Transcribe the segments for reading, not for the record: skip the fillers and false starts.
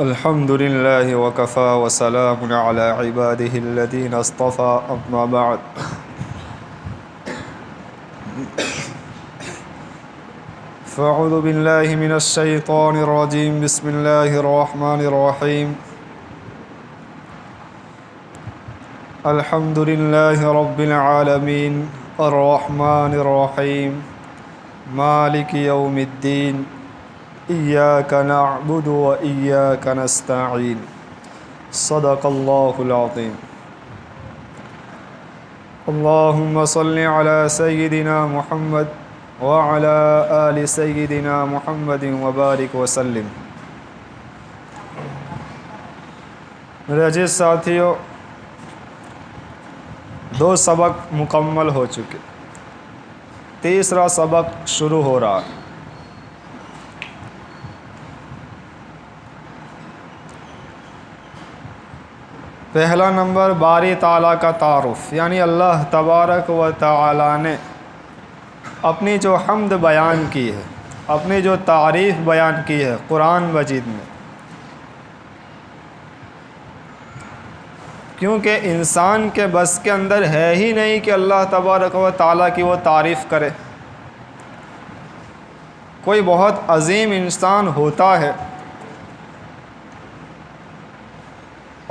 الحمد لله وكفى وسلام على عباده الذين اصطفى أما بعد فأعوذ بالله من الشيطان الرجيم بسم الله الرحمن الرحيم الحمد لله رب العالمين الرحمن الرحيم مالك يوم الدين إياك نعبد وإياك نستعين صدق الله العظيم اللهم صل على سيدنا محمد وعلى آل سيدنا محمد وبارك وسلم۔ میرے عزیز ساتھیو، 2 سبق مکمل ہو چکے، تیسرا سبق شروع ہو رہا ہے۔ پہلا نمبر باری تعالیٰ کا تعارف، یعنی اللہ تبارک و تعالیٰ نے اپنی جو حمد بیان کی ہے، اپنی جو تعریف بیان کی ہے قرآن مجید میں، کیونکہ انسان کے بس کے اندر ہے ہی نہیں کہ اللہ تبارک و تعالیٰ کی وہ تعریف کرے۔ کوئی بہت عظیم انسان ہوتا ہے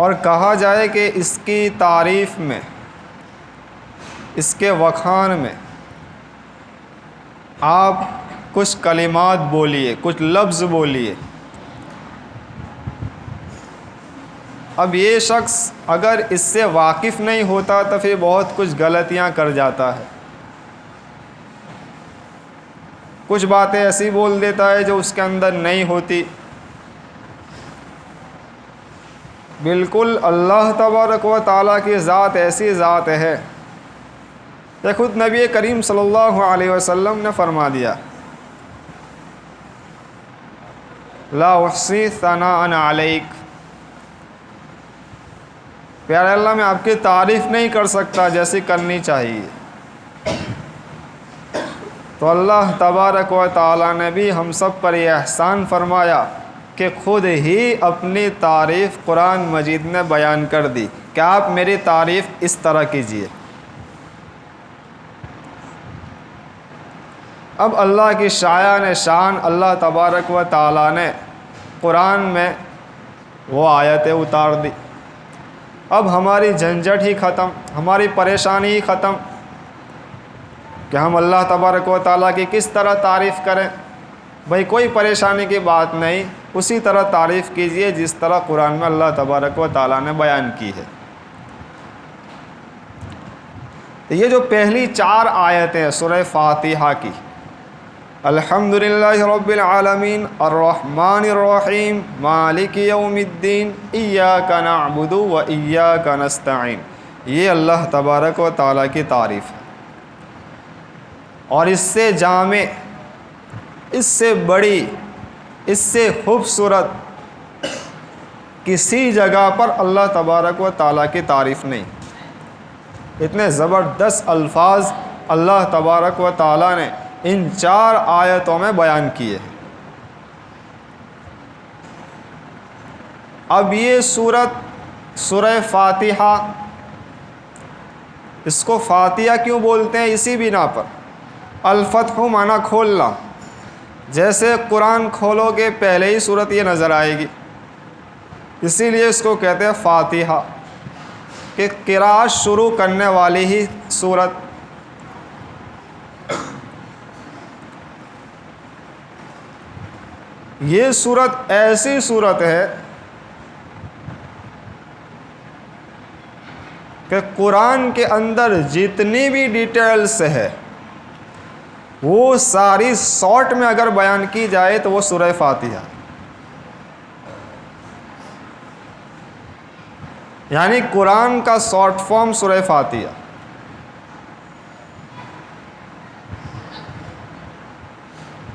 اور کہا جائے کہ اس کی تعریف میں، اس کے وکھان میں آپ کچھ کلمات بولیے، کچھ لفظ بولیے، اب یہ شخص اگر اس سے واقف نہیں ہوتا تو پھر بہت کچھ غلطیاں کر جاتا ہے، کچھ باتیں ایسی بول دیتا ہے جو اس کے اندر نہیں ہوتی۔ بالکل اللہ تبارک و تعالیٰ کی ذات ایسی ذات ہے کہ خود نبی کریم صلی اللہ علیہ وسلم نے فرما دیا، لا احصی ثناء علیک، پیارے اللہ میں آپ کی تعریف نہیں کر سکتا جیسی کرنی چاہیے۔ تو اللہ تبارک و تعالیٰ نے بھی ہم سب پر یہ احسان فرمایا کہ خود ہی اپنی تعریف قرآن مجید میں بیان کر دی کہ آپ میری تعریف اس طرح کیجئے۔ اب اللہ کی شایان شان اللہ تبارک و تعالیٰ نے قرآن میں وہ آیتیں اتار دی۔ اب ہماری جھنجھٹ ہی ختم، ہماری پریشانی ہی ختم کہ ہم اللہ تبارک و تعالیٰ کی کس طرح تعریف کریں۔ بھئی کوئی پریشانی کی بات نہیں، اسی طرح تعریف کیجئے جس طرح قرآن میں اللہ تبارک و تعالیٰ نے بیان کی ہے۔ یہ جو پہلی 4 آیتیں ہیں سورہ فاتحہ کی، الحمدللہ رب العالمین الرحمن الرحیم مالک یوم الدین ایاک نعبد و ایاک نستعین، یہ اللہ تبارک و تعالیٰ کی تعریف ہے۔ اور اس سے جامع، اس سے بڑی، اس سے خوبصورت کسی جگہ پر اللہ تبارک و تعالیٰ کی تعریف نہیں۔ اتنے زبردست الفاظ اللہ تبارک و تعالیٰ نے ان 4 آیتوں میں بیان کیے ہیں۔ اب یہ سورہ فاتحہ، اس کو فاتحہ کیوں بولتے ہیں؟ اسی بنا پر، الفتح معنی کھولنا، جیسے قرآن کھولو گے پہلے ہی صورت یہ نظر آئے گی، اسی لیے اس کو کہتے ہیں فاتحہ، کہ قرأت شروع کرنے والی ہی صورت۔ یہ صورت ایسی صورت ہے کہ قرآن کے اندر جتنی بھی ڈیٹیلز ہے وہ ساری شارٹ میں اگر بیان کی جائے تو وہ سورہ فاتحہ، یعنی قرآن کا شارٹ فارم سورہ فاتحہ۔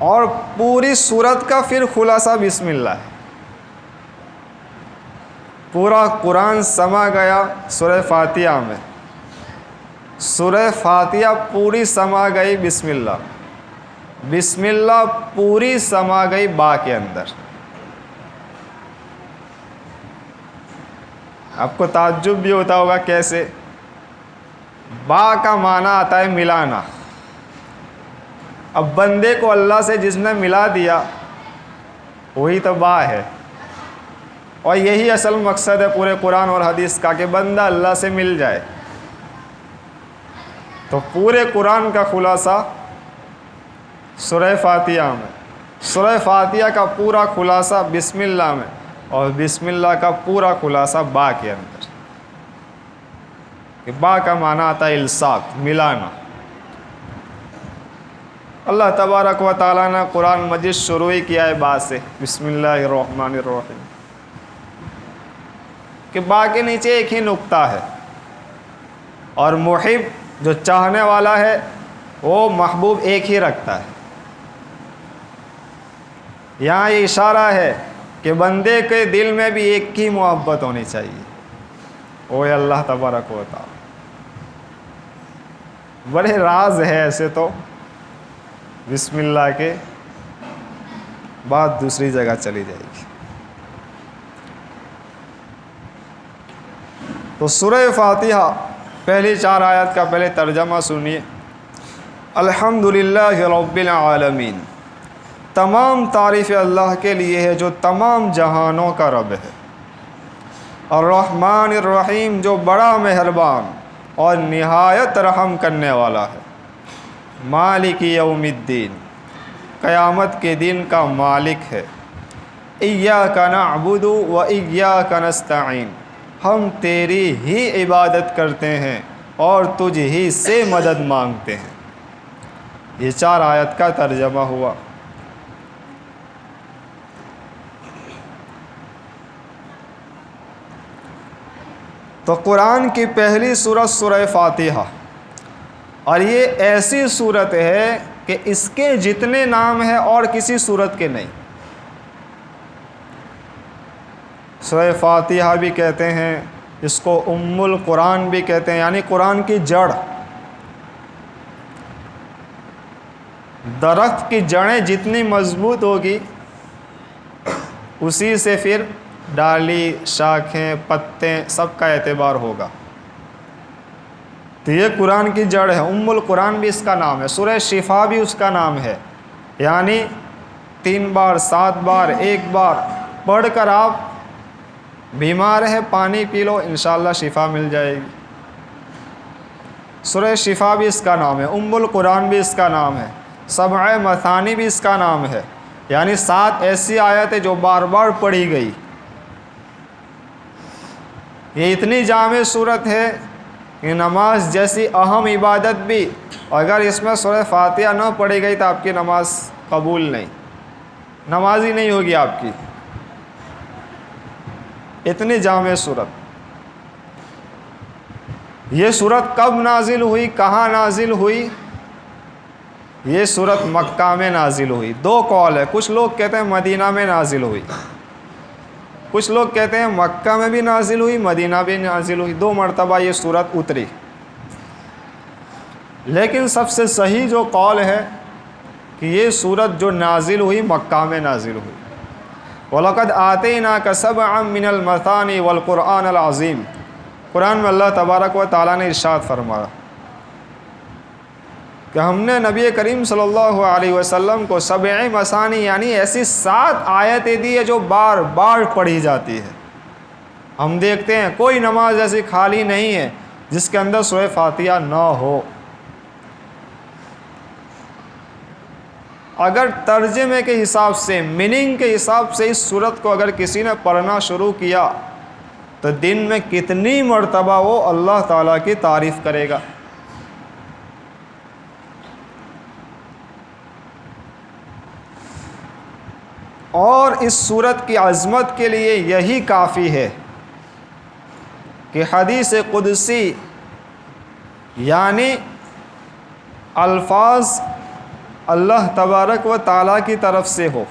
اور پوری سورت کا پھر خلاصہ بسم اللہ ہے۔ پورا قرآن سما گیا سورہ فاتحہ میں، سورہ فاتحہ پوری سما گئی بسم اللہ، بسم اللہ پوری سما گئی با کے اندر۔ آپ کو تعجب بھی ہوتا ہوگا کیسے؟ با کا معنی آتا ہے ملانا۔ اب بندے کو اللہ سے جس نے ملا دیا وہی تو با ہے، اور یہی اصل مقصد ہے پورے قرآن اور حدیث کا کہ بندہ اللہ سے مل جائے۔ تو پورے قرآن کا خلاصہ سورہ فاتحہ میں، سورہ فاتحہ کا پورا خلاصہ بسم اللہ میں، اور بسم اللہ کا پورا خلاصہ با کے اندر، کہ با کا معنی آتا ہے الصاق، ملانا۔ اللہ تبارک و تعالیٰ نے قرآن مجید شروع ہی کیا ہے با سے، بسم اللہ الرحمن الرحیم، کہ با کے نیچے ایک ہی نقطہ ہے، اور محب جو چاہنے والا ہے وہ محبوب ایک ہی رکھتا ہے۔ یہاں یہ اشارہ ہے کہ بندے کے دل میں بھی ایک ہی محبت ہونی چاہیے، وہ ہے اللہ تبارک و تعالیٰ۔ بڑے راز ہے ایسے تو، بسم اللہ کے بعد دوسری جگہ چلی جائے گی۔ تو سورہ فاتحہ پہلی 4 آیات کا پہلے ترجمہ سنیے۔ الحمدللہ رب العالمین، تمام تعریف اللہ کے لیے ہے جو تمام جہانوں کا رب ہے۔ الرحمن الرحیم، جو بڑا مہربان اور نہایت رحم کرنے والا ہے۔ مالک یوم الدین، قیامت کے دن کا مالک ہے۔ ایاک نعبد و ایاک نستعین، ہم تیری ہی عبادت کرتے ہیں اور تجھ ہی سے مدد مانگتے ہیں۔ یہ 4 آیت کا ترجمہ ہوا۔ تو قرآن کی پہلی سورت سورہ فاتحہ، اور یہ ایسی سورت ہے کہ اس کے جتنے نام ہیں اور کسی سورت کے نہیں۔ سورہ فاتحہ بھی کہتے ہیں اس کو، ام القرآن بھی کہتے ہیں، یعنی قرآن کی جڑ۔ درخت کی جڑیں جتنی مضبوط ہوگی اسی سے پھر ڈالی، شاخیں، پتے سب کا اعتبار ہوگا۔ تو یہ قرآن کی جڑ ہے۔ ام القرآن بھی اس کا نام ہے۔ سورہ شفا بھی اس کا نام ہے، یعنی 3 بار 7 بار 1 بار پڑھ کر آپ بیمار ہیں پانی پی لو، انشاءاللہ شفا مل جائے گی۔ سورہ شفا بھی اس کا نام ہے، ام القرآن بھی اس کا نام ہے، 7 مثانی بھی اس کا نام ہے، یعنی 7 ایسی آیتیں جو بار بار پڑھی گئی۔ یہ اتنی جامع صورت ہے کہ نماز جیسی اہم عبادت بھی اگر اس میں سورہ فاتحہ نہ پڑھی گئی تو آپ کی نماز قبول نہیں، نماز ہی نہیں ہوگی آپ کی۔ اتنی جامع صورت۔ یہ صورت کب نازل ہوئی، کہاں نازل ہوئی؟ یہ صورت مکہ میں نازل ہوئی۔ 2 قول ہے، کچھ لوگ کہتے ہیں مدینہ میں نازل ہوئی، کچھ لوگ کہتے ہیں مکہ میں بھی نازل ہوئی، مدینہ بھی نازل ہوئی، 2 مرتبہ یہ صورت اتری۔ لیکن سب سے صحیح جو قول ہے کہ یہ صورت جو نازل ہوئی مکہ میں نازل ہوئی۔ وَلَقَدْ آتَيْنَاكَ سَبْعًا مِّنَ الْمَثَانِي وَالْقُرْآنَ الْعَظِيمِ، قرآن میں اللہ تبارک و تعالیٰ نے ارشاد فرمایا کہ ہم نے نبی کریم صلی اللہ علیہ وسلم کو 7 مثانی یعنی ایسی 7 آیتیں دی ہے جو بار بار پڑھی جاتی ہے۔ ہم دیکھتے ہیں کوئی نماز ایسی خالی نہیں ہے جس کے اندر سورہ فاتحہ نہ ہو۔ اگر ترجمے کے حساب سے، میننگ کے حساب سے اس سورت کو اگر کسی نے پڑھنا شروع کیا تو دن میں کتنی مرتبہ وہ اللہ تعالیٰ کی تعریف کرے گا۔ اور اس صورت کی عظمت کے لیے یہی کافی ہے کہ حدیث قدسی یعنی الفاظ اللہ تبارک و تعالیٰ کی طرف سے ہو،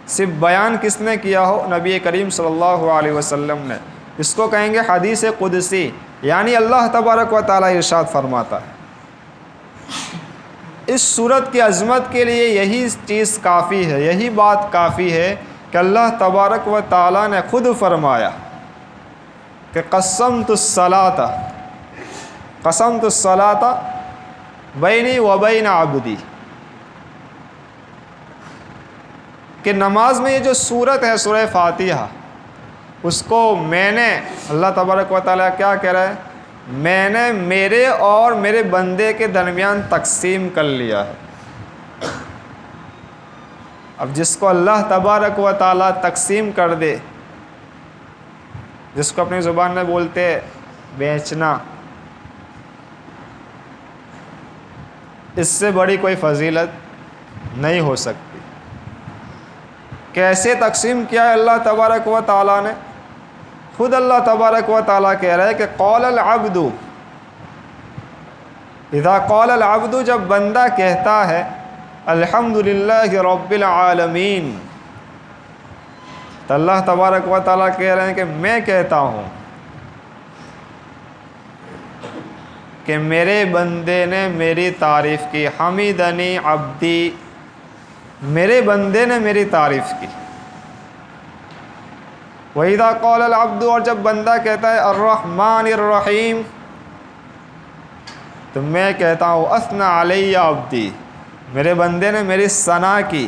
صرف بیان کس نے کیا ہو؟ نبی کریم صلی اللہ علیہ وسلم نے۔ اس کو کہیں گے حدیث قدسی، یعنی اللہ تبارک و تعالیٰ ارشاد فرماتا ہے۔ اس صورت کی عظمت کے لیے یہی چیز کافی ہے، یہی بات کافی ہے کہ اللہ تبارک و تعالیٰ نے خود فرمایا کہ قسمت الصلاۃ بینی و بین عبدی، کہ نماز میں یہ جو صورت ہے سورہ فاتحہ، اس کو میں نے، اللہ تبارک و تعالیٰ کیا کہہ رہا ہے؟ میں نے میرے اور میرے بندے کے درمیان تقسیم کر لیا ہے۔ اب جس کو اللہ تبارک و تعالیٰ تقسیم کر دے، جس کو اپنی زبان میں بولتے بیچنا، اس سے بڑی کوئی فضیلت نہیں ہو سکتی۔ کیسے تقسیم کیا ہے اللہ تبارک و تعالیٰ نے؟ خود اللہ تبارک و تعالیٰ کہہ رہے ہیں کہ قول العبد، اذا قول العبد، جب بندہ کہتا ہے الحمدللہ رب العالمین، تو اللہ تبارک و تعالیٰ کہہ رہے ہیں کہ میں کہتا ہوں کہ میرے بندے نے میری تعریف کی، حمیدنی عبدی، میرے بندے نے میری تعریف کی۔ وَإِذَا قَالَ الْعَبْدُ، اور جب بندہ کہتا ہے الرحمن الرحیم، تو میں کہتا ہوں اثنى علی عبدی، میرے بندے نے میری ثنا کی۔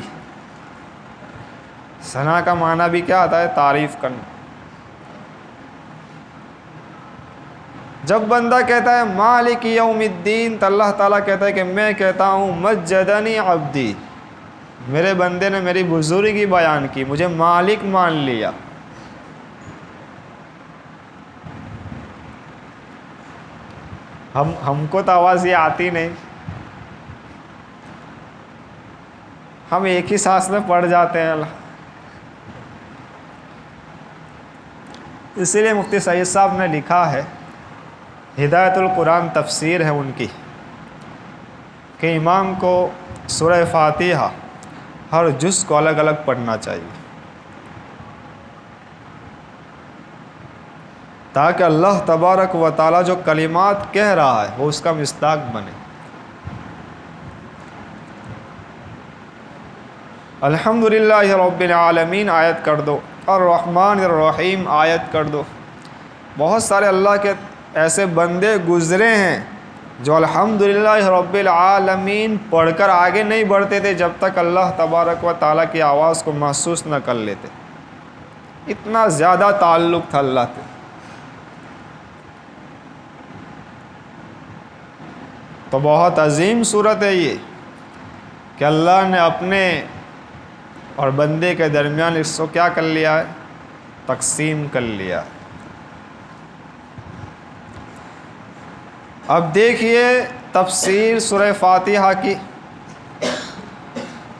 ثنا کا معنی بھی کیا آتا ہے؟ تعریف کرنا۔ جب بندہ کہتا ہے مالک یوم الدین، تو اللہ تعالیٰ کہتا ہے کہ میں کہتا ہوں مجدنی عبدی، میرے بندے نے میری بزرگی بیان کی، مجھے مالک مان لیا۔ ہم کو تو آواز یہ آتی نہیں، ہم ایک ہی سانس میں پڑھ جاتے ہیں اللہ۔ اسی لیے مفتی سعید صاحب نے لکھا ہے، ہدایت القرآن تفسیر ہے ان کی، کہ امام کو سورہ فاتحہ ہر جز کو الگ الگ پڑھنا چاہیے، تاکہ اللہ تبارک و تعالیٰ جو کلمات کہہ رہا ہے وہ اس کا مصداق بنے۔ الحمدللہ رب العالمین آیت کر دو، الرحمن الرحیم آیت کر دو۔ بہت سارے اللہ کے ایسے بندے گزرے ہیں جو الحمدللہ رب العالمین پڑھ کر آگے نہیں بڑھتے تھے جب تک اللہ تبارک و تعالیٰ کی آواز کو محسوس نہ کر لیتے۔ اتنا زیادہ تعلق تھا اللہ سے۔ تو بہت عظیم صورت ہے یہ کہ اللہ نے اپنے اور بندے کے درمیان اس کو کیا کر لیا ہے؟ تقسیم کر لیا۔ اب دیکھیے تفسیر سورہ فاتحہ کی،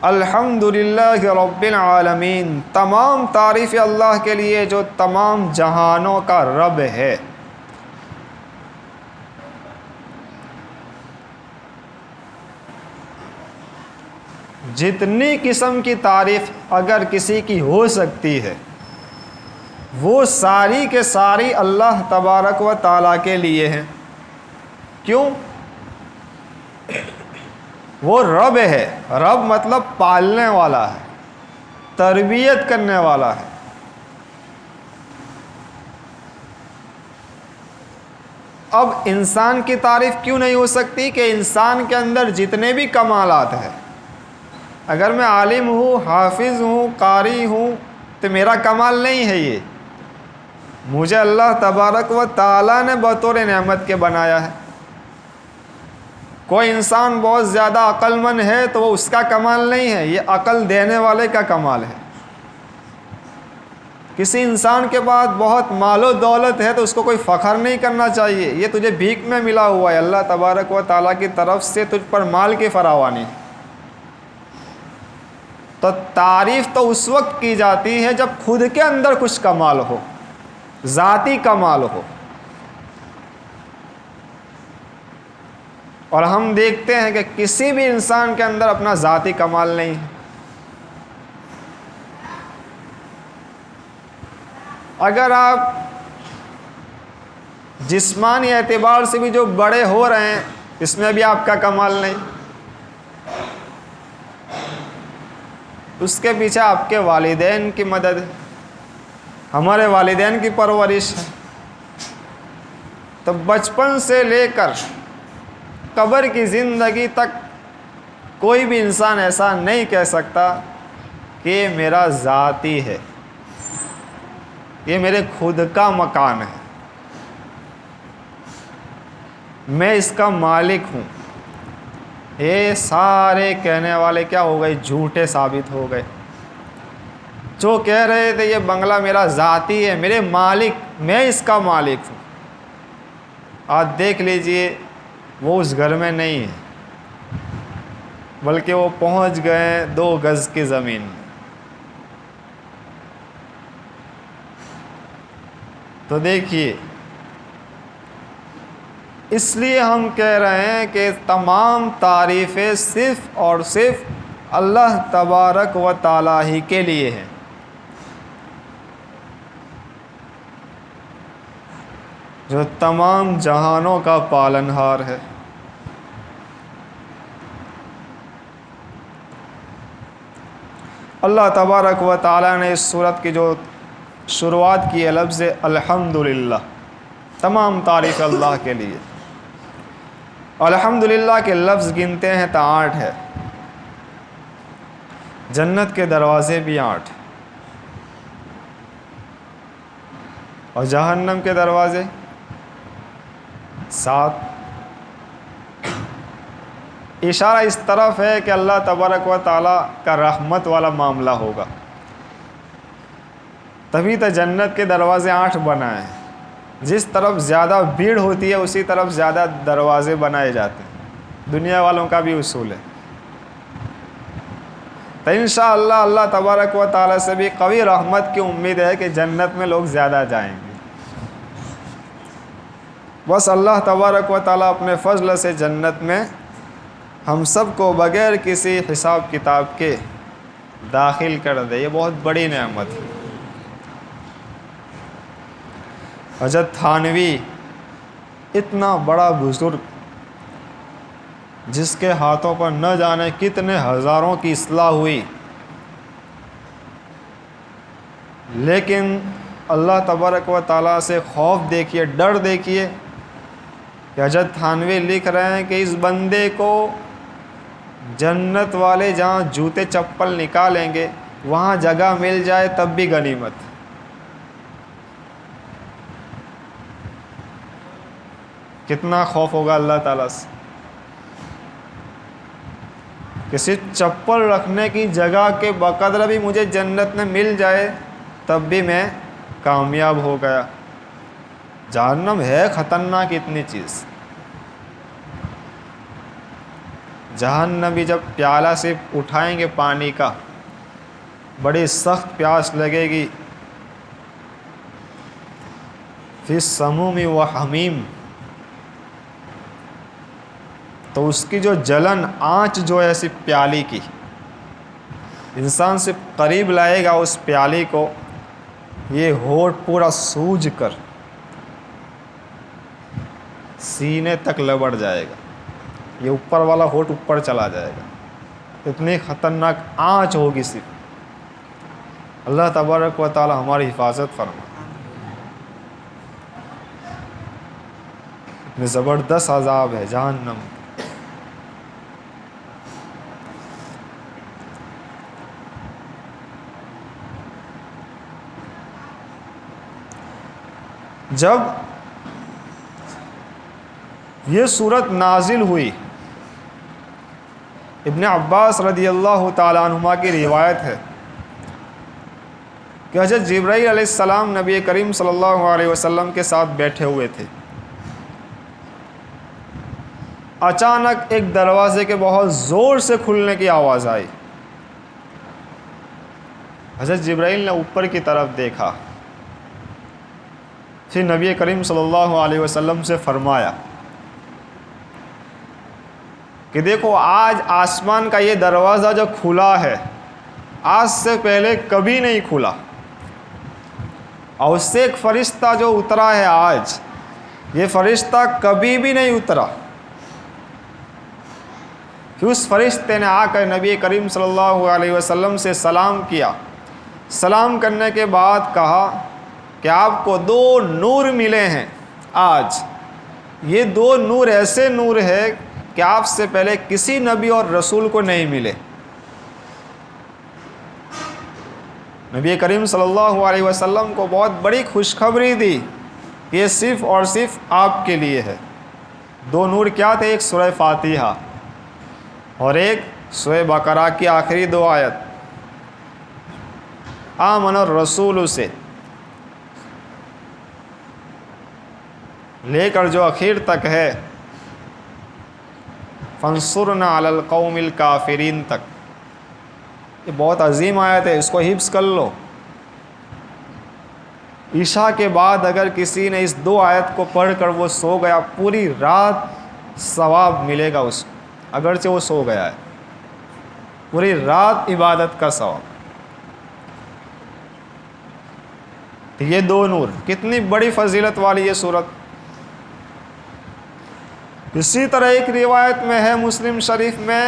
الحمدللہ رب العالمین، تمام تعریف اللہ کے لیے جو تمام جہانوں کا رب ہے۔ جتنی قسم کی تعریف اگر کسی کی ہو سکتی ہے، وہ ساری کے ساری اللہ تبارک و تعالیٰ کے لیے ہیں۔ کیوں؟ وہ رب ہے۔ رب مطلب پالنے والا ہے، تربیت کرنے والا ہے۔ اب انسان کی تعریف کیوں نہیں ہو سکتی؟ کہ انسان کے اندر جتنے بھی کمالات ہیں، اگر میں عالم ہوں، حافظ ہوں، قاری ہوں، تو میرا کمال نہیں ہے یہ، مجھے اللہ تبارک و تعالیٰ نے بطور نعمت کے بنایا ہے۔ کوئی انسان بہت زیادہ عقل مند ہے تو وہ اس کا کمال نہیں ہے، یہ عقل دینے والے کا کمال ہے۔ کسی انسان کے پاس بہت مال و دولت ہے تو اس کو کوئی فخر نہیں کرنا چاہیے، یہ تجھے بھیک میں ملا ہوا ہے، اللہ تبارک و تعالیٰ کی طرف سے تجھ پر مال کی فراوانی ہے۔ تو تعریف تو اس وقت کی جاتی ہے جب خود کے اندر کچھ کمال ہو، ذاتی کمال ہو. اور ہم دیکھتے ہیں کہ کسی بھی انسان کے اندر اپنا ذاتی کمال نہیں ہے. اگر آپ جسمانی اعتبار سے بھی جو بڑے ہو رہے ہیں اس میں بھی آپ کا کمال نہیں. اس کے پیچھے آپ کے والدین کی مدد ہے، ہمارے والدین کی پرورش ہے. تو بچپن سے لے کر قبر کی زندگی تک کوئی بھی انسان ایسا نہیں کہہ سکتا کہ یہ میرا ذاتی ہے، یہ میرے خود کا مکان ہے، میں اس کا مالک ہوں. یہ سارے کہنے والے کیا ہو گئے؟ جھوٹے ثابت ہو گئے. جو کہہ رہے تھے یہ بنگلہ میرا ذاتی ہے، میرے مالک، میں اس کا مالک ہوں، آج دیکھ لیجئے وہ اس گھر میں نہیں ہے، بلکہ وہ پہنچ گئے 2 گز کی زمین میں. تو دیکھیے، اس لیے ہم کہہ رہے ہیں کہ تمام تعریفیں صرف اور صرف اللہ تبارک و تعالی ہی کے لیے ہیں. جو تمام جہانوں کا پالنہار ہے. اللہ تبارک و تعالی نے اس سورت کی جو شروعات کی ہے لفظ الحمدللہ، تمام تعریف اللہ کے لیے. الحمدللہ کے لفظ گنتے ہیں تو 8 ہے. جنت کے دروازے بھی 8 اور جہنم کے دروازے 7. اشارہ اس طرف ہے کہ اللہ تبارک و تعالی کا رحمت والا معاملہ ہوگا، تبھی تو جنت کے دروازے 8 بنائے ہیں. جس طرف زیادہ بھیڑ ہوتی ہے اسی طرف زیادہ دروازے بنائے جاتے ہیں، دنیا والوں کا بھی اصول ہے. تو انشاءاللہ اللہ تبارک و تعالی سے بھی قوی رحمت کی امید ہے کہ جنت میں لوگ زیادہ جائیں گے. بس اللہ تبارک و تعالی اپنے فضل سے جنت میں ہم سب کو بغیر کسی حساب کتاب کے داخل کر دے. یہ بہت بڑی نعمت ہے. حضرت تھانوی اتنا بڑا بزرگ جس کے ہاتھوں پر نہ جانے کتنے ہزاروں کی اصلاح ہوئی، لیکن اللہ تبارک و تعالیٰ سے خوف دیکھیے، ڈر دیکھیے کہ حضرت تھانوی لکھ رہے ہیں کہ اس بندے کو جنت والے جہاں جوتے چپل نکالیں گے وہاں جگہ مل جائے تب بھی غنیمت. کتنا خوف ہوگا اللہ تعالیٰ سے کہ صرف چپل رکھنے کی جگہ کے بقدر بھی مجھے جنت میں مل جائے تب بھی میں کامیاب ہو گیا. جہنم ہے خطرناک اتنی چیز. جہنمی جب پیالہ سے اٹھائیں گے پانی کا، بڑی سخت پیاس لگے گی. فی السموم و حمیم، تو اس کی جو جلن آنچ جو ہے ایسی پیالی کی، انسان سے قریب لائے گا اس پیالی کو، یہ ہونٹ پورا سوج کر سینے تک لبڑ جائے گا. یہ اوپر والا ہونٹ اوپر چلا جائے گا. اتنی خطرناک آنچ ہوگی. صرف اللہ تبارک و تعالی ہماری حفاظت فرما. اتنے زبردست عذاب ہے جہنم. جب یہ صورت نازل ہوئی، ابن عباس رضی اللہ تعالیٰ عنہما کی روایت ہے کہ حضرت جبرائیل علیہ السلام نبی کریم صلی اللہ علیہ وسلم کے ساتھ بیٹھے ہوئے تھے. اچانک ایک دروازے کے بہت زور سے کھلنے کی آواز آئی. حضرت جبرائیل نے اوپر کی طرف دیکھا، پھر نبی کریم صلی اللہ علیہ وسلم سے فرمایا کہ دیکھو آج آسمان کا یہ دروازہ جو کھلا ہے آج سے پہلے کبھی نہیں کھلا، اور اس سے ایک فرشتہ جو اترا ہے آج، یہ فرشتہ کبھی بھی نہیں اترا۔ کہ اس فرشتے نے آ کر نبی کریم صلی اللہ علیہ وسلم سے سلام کیا، سلام کرنے کے بعد کہا کہ آپ کو 2 نور ملے ہیں آج، یہ 2 نور ایسے نور ہے کہ آپ سے پہلے کسی نبی اور رسول کو نہیں ملے۔ نبی کریم صلی اللہ علیہ وسلم کو بہت بڑی خوشخبری دی کہ یہ صرف اور صرف آپ کے لیے ہے۔ 2 نور کیا تھے؟ ایک سورہ فاتحہ اور ایک سورہ بقرہ کی آخری 2 آیت، آمن الرسول سے لے کر جو اخیر تک ہے فانصرنا علی القوم الکافرین تک۔ یہ بہت عظیم آیت ہے، اس کو حفظ کر لو۔ عشاء کے بعد اگر کسی نے اس 2 آیت کو پڑھ کر وہ سو گیا، پوری رات ثواب ملے گا اس کو، اگرچہ وہ سو گیا ہے، پوری رات عبادت کا ثواب۔ یہ 2 نور، کتنی بڑی فضیلت والی یہ صورت۔ اسی طرح ایک روایت میں ہے مسلم شریف میں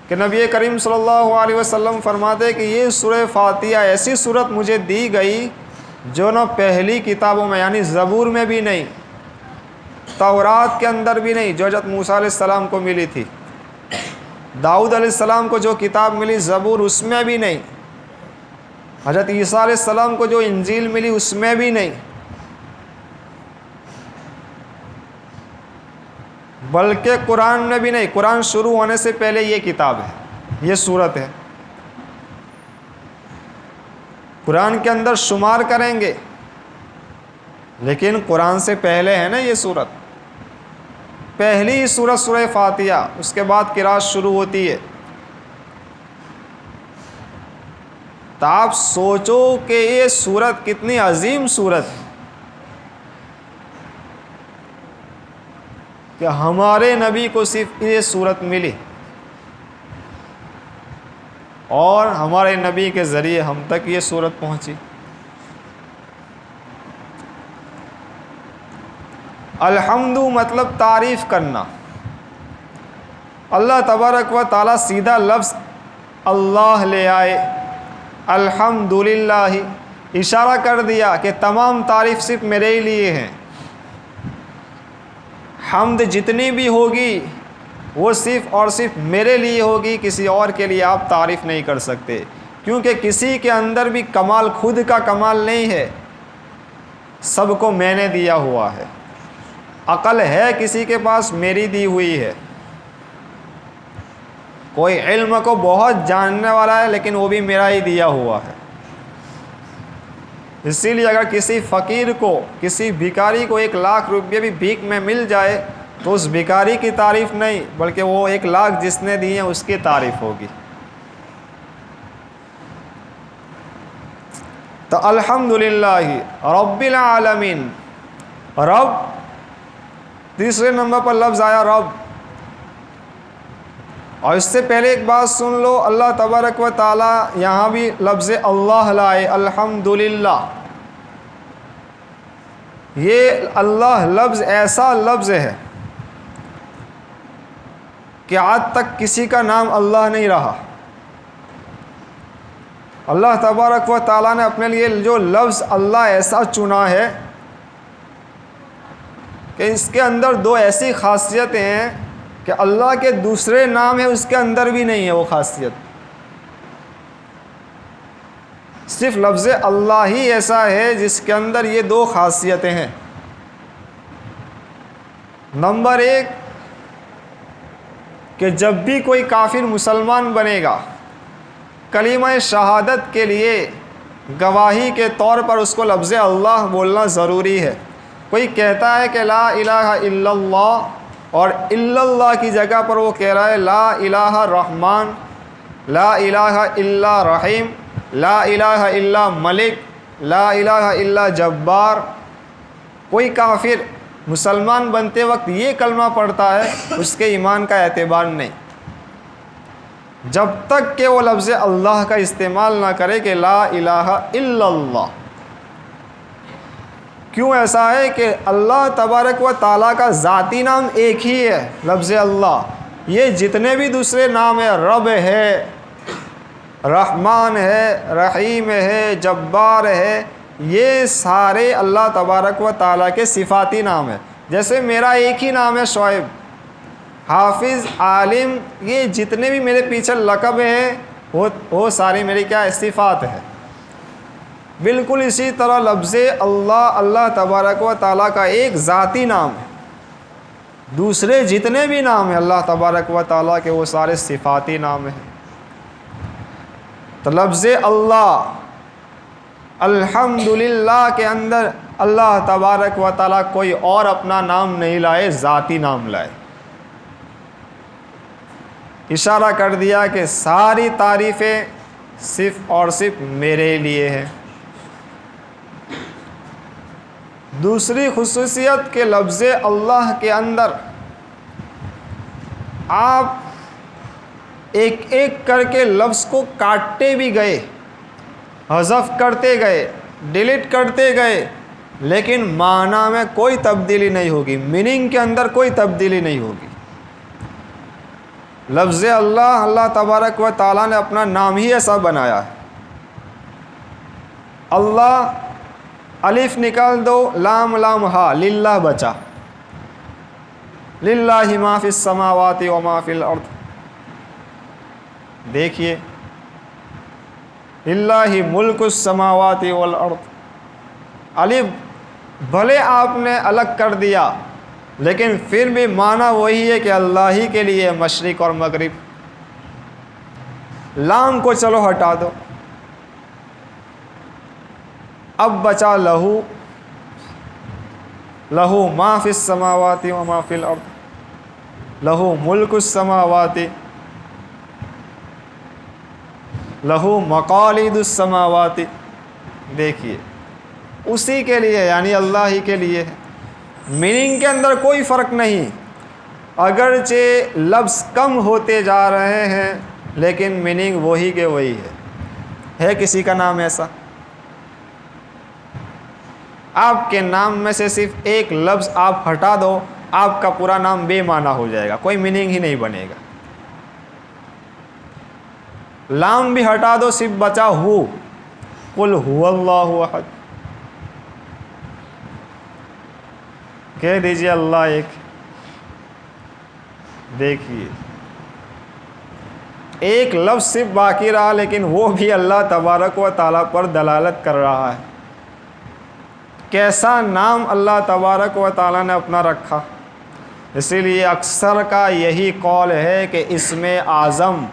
کہ نبی کریم صلی اللہ علیہ وسلم فرماتے کہ یہ سورہ فاتحہ ایسی صورت مجھے دی گئی جو نہ پہلی کتابوں میں یعنی زبور میں بھی نہیں، تورات کے اندر بھی نہیں، جو حضرت موسیٰ علیہ السلام کو ملی تھی، داؤد علیہ السلام کو جو کتاب ملی زبور اس میں بھی نہیں، حضرت عیسیٰ علیہ السلام کو جو انجیل ملی اس میں بھی نہیں، بلکہ قرآن میں بھی نہیں۔ قرآن شروع ہونے سے پہلے یہ کتاب ہے، یہ صورت ہے۔ قرآن کے اندر شمار کریں گے لیکن قرآن سے پہلے ہے نا یہ صورت، پہلی صورت سورہ فاتحہ، اس کے بعد قرأت شروع ہوتی ہے۔ تو آپ سوچو کہ یہ صورت کتنی عظیم صورت ہے کہ ہمارے نبی کو صرف یہ صورت ملی اور ہمارے نبی کے ذریعے ہم تک یہ صورت پہنچی۔ الحمد مطلب تعریف کرنا۔ اللہ تبارک و تعالیٰ سیدھا لفظ اللہ لے آئے، الحمدللہ، اشارہ کر دیا کہ تمام تعریف صرف میرے ہی لیے ہیں۔ حمد جتنی بھی ہوگی وہ صرف اور صرف میرے لیے ہوگی، کسی اور کے لیے آپ تعریف نہیں کر سکتے، کیونکہ کسی کے اندر بھی کمال خود کا کمال نہیں ہے، سب کو میں نے دیا ہوا ہے۔ عقل ہے کسی کے پاس، میری دی ہوئی ہے۔ کوئی علم کو بہت جاننے والا ہے لیکن وہ بھی میرا ہی دیا ہوا ہے۔ اسی لیے اگر کسی فقیر کو، کسی بھکاری کو 1,00,000 روپیے بھی بھیک میں مل جائے تو اس بھکاری کی تعریف نہیں بلکہ وہ 1,00,000 جس نے دیے ہیں اس کی تعریف ہوگی۔ تو الحمدللہ رب العالمین، رب تیسرے نمبر پر لفظ آیا رب۔ اور اس سے پہلے ایک بات سن لو، اللہ تبارک و تعالی یہاں بھی لفظ اللہ لائے، الحمدللہ۔ یہ اللہ لفظ ایسا لفظ ہے کہ آج تک کسی کا نام اللہ نہیں رہا۔ اللہ تبارک و تعالیٰ نے اپنے لیے جو لفظ اللہ ایسا چنا ہے کہ اس کے اندر 2 ایسی خاصیتیں ہیں کہ اللہ کے دوسرے نام ہیں اس کے اندر بھی نہیں ہے وہ خاصیت، صرف لفظ اللہ ہی ایسا ہے جس کے اندر یہ 2 خاصیتیں ہیں۔ نمبر 1 کہ جب بھی کوئی کافر مسلمان بنے گا، کلمہ شہادت کے لیے گواہی کے طور پر اس کو لفظ اللہ بولنا ضروری ہے۔ کوئی کہتا ہے کہ لا الہ الا اللہ اور الا اللہ کی جگہ پر وہ کہہ رہا ہے لا الہ رحمان، لا الہ الا رحیم، لا الہ الا ملک، لا الہ الا جبار. کوئی کافر مسلمان بنتے وقت یہ کلمہ پڑھتا ہے، اس کے ایمان کا اعتبار نہیں جب تک کہ وہ لفظ اللہ کا استعمال نہ کرے کہ لا الہ الا اللہ. کیوں ایسا ہے کہ اللہ تبارک و تعالیٰ کا ذاتی نام ایک ہی ہے لفظ اللہ. یہ جتنے بھی دوسرے نام ہیں، رب ہے، رحمان ہے، رحیم ہے، جبار ہے، یہ سارے اللہ تبارک و تعالیٰ کے صفاتی نام ہیں. جیسے میرا ایک ہی نام ہے شعیب، حافظ، عالم، یہ جتنے بھی میرے پیچھے لقب ہیں وہ ساری میری کیا صفات ہے. بالکل اسی طرح لفظ اللہ، اللہ تبارک و تعالیٰ کا ایک ذاتی نام ہے. دوسرے جتنے بھی نام ہیں اللہ تبارک و تعالیٰ کے، وہ سارے صفاتی نام ہیں. تو لفظ اللہ، الحمدللہ کے اندر اللہ تبارک و تعالیٰ کوئی اور اپنا نام نہیں لائے، ذاتی نام لائے. اشارہ کر دیا کہ ساری تعریفیں صرف اور صرف میرے لیے ہیں. دوسری خصوصیت کہ لفظ اللہ کے اندر آپ ایک ایک کر کے لفظ کو کاٹتے بھی گئے، حذف کرتے گئے، ڈیلیٹ کرتے گئے، لیکن معنی میں کوئی تبدیلی نہیں ہوگی، میننگ کے اندر کوئی تبدیلی نہیں ہوگی. لفظ اللہ، اللہ تبارک و تعالیٰ نے اپنا نام ہی ایسا بنایا ہے. اللہ، الف نکال دو، لام لام ہا، للہ بچا. للہ ما فی السماوات و ما فی الارض. دیکھیے، للہ ملک السماوات والارض. الف بھلے آپ نے الگ کر دیا، لیکن پھر بھی معنی وہی ہے کہ اللہ ہی کے لیے مشرق اور مغرب. لام کو چلو ہٹا دو، اب بچا لہو. لہو ما فی السماوات و ما فی الارض، لہو ملک السماوات، لہو مقالید السماوات. دیکھیے، اسی کے لیے، یعنی اللہ ہی کے لیے. میننگ کے اندر کوئی فرق نہیں، اگرچہ لفظ کم ہوتے جا رہے ہیں لیکن میننگ وہی کے وہی ہے. کسی کا نام ایسا؟ آپ کے نام میں سے صرف ایک لفظ آپ ہٹا دو، آپ کا پورا نام بے معنی ہو جائے گا، کوئی میننگ ہی نہیں بنے گا. لام بھی ہٹا دو، صرف بچا ہو، قل هو اللہ احد. کہہ دیجیے اللہ ایک. دیکھیے، ایک لفظ صرف باقی رہا، لیکن وہ بھی اللہ تبارک و تعالیٰ پر دلالت کر رہا ہے. کیسا نام اللہ تبارک و تعالیٰ نے اپنا رکھا. اسی لیے اکثر کا یہی قول ہے کہ اسم اعظم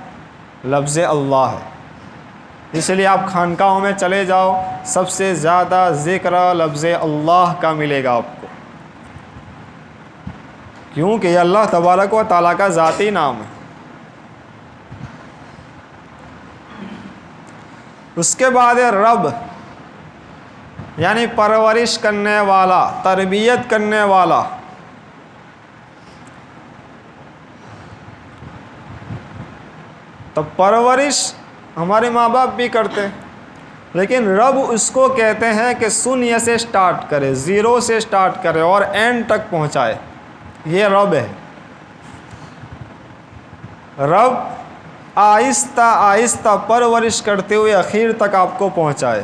لفظ اللہ ہے. اس لیے آپ خانقاہوں میں چلے جاؤ، سب سے زیادہ ذکر لفظ اللہ کا ملے گا آپ کو، کیونکہ یہ اللہ تبارک و تعالیٰ کا ذاتی نام ہے. اس کے بعد رب، یعنی پرورش کرنے والا، تربیت کرنے والا. تو پرورش ہمارے ماں باپ بھی کرتے ہیں، لیکن رب اس کو کہتے ہیں کہ شونیہ سے سٹارٹ کرے، زیرو سے سٹارٹ کرے اور اینڈ تک پہنچائے. یہ رب ہے. رب آہستہ آہستہ پرورش کرتے ہوئے اخیر تک آپ کو پہنچائے.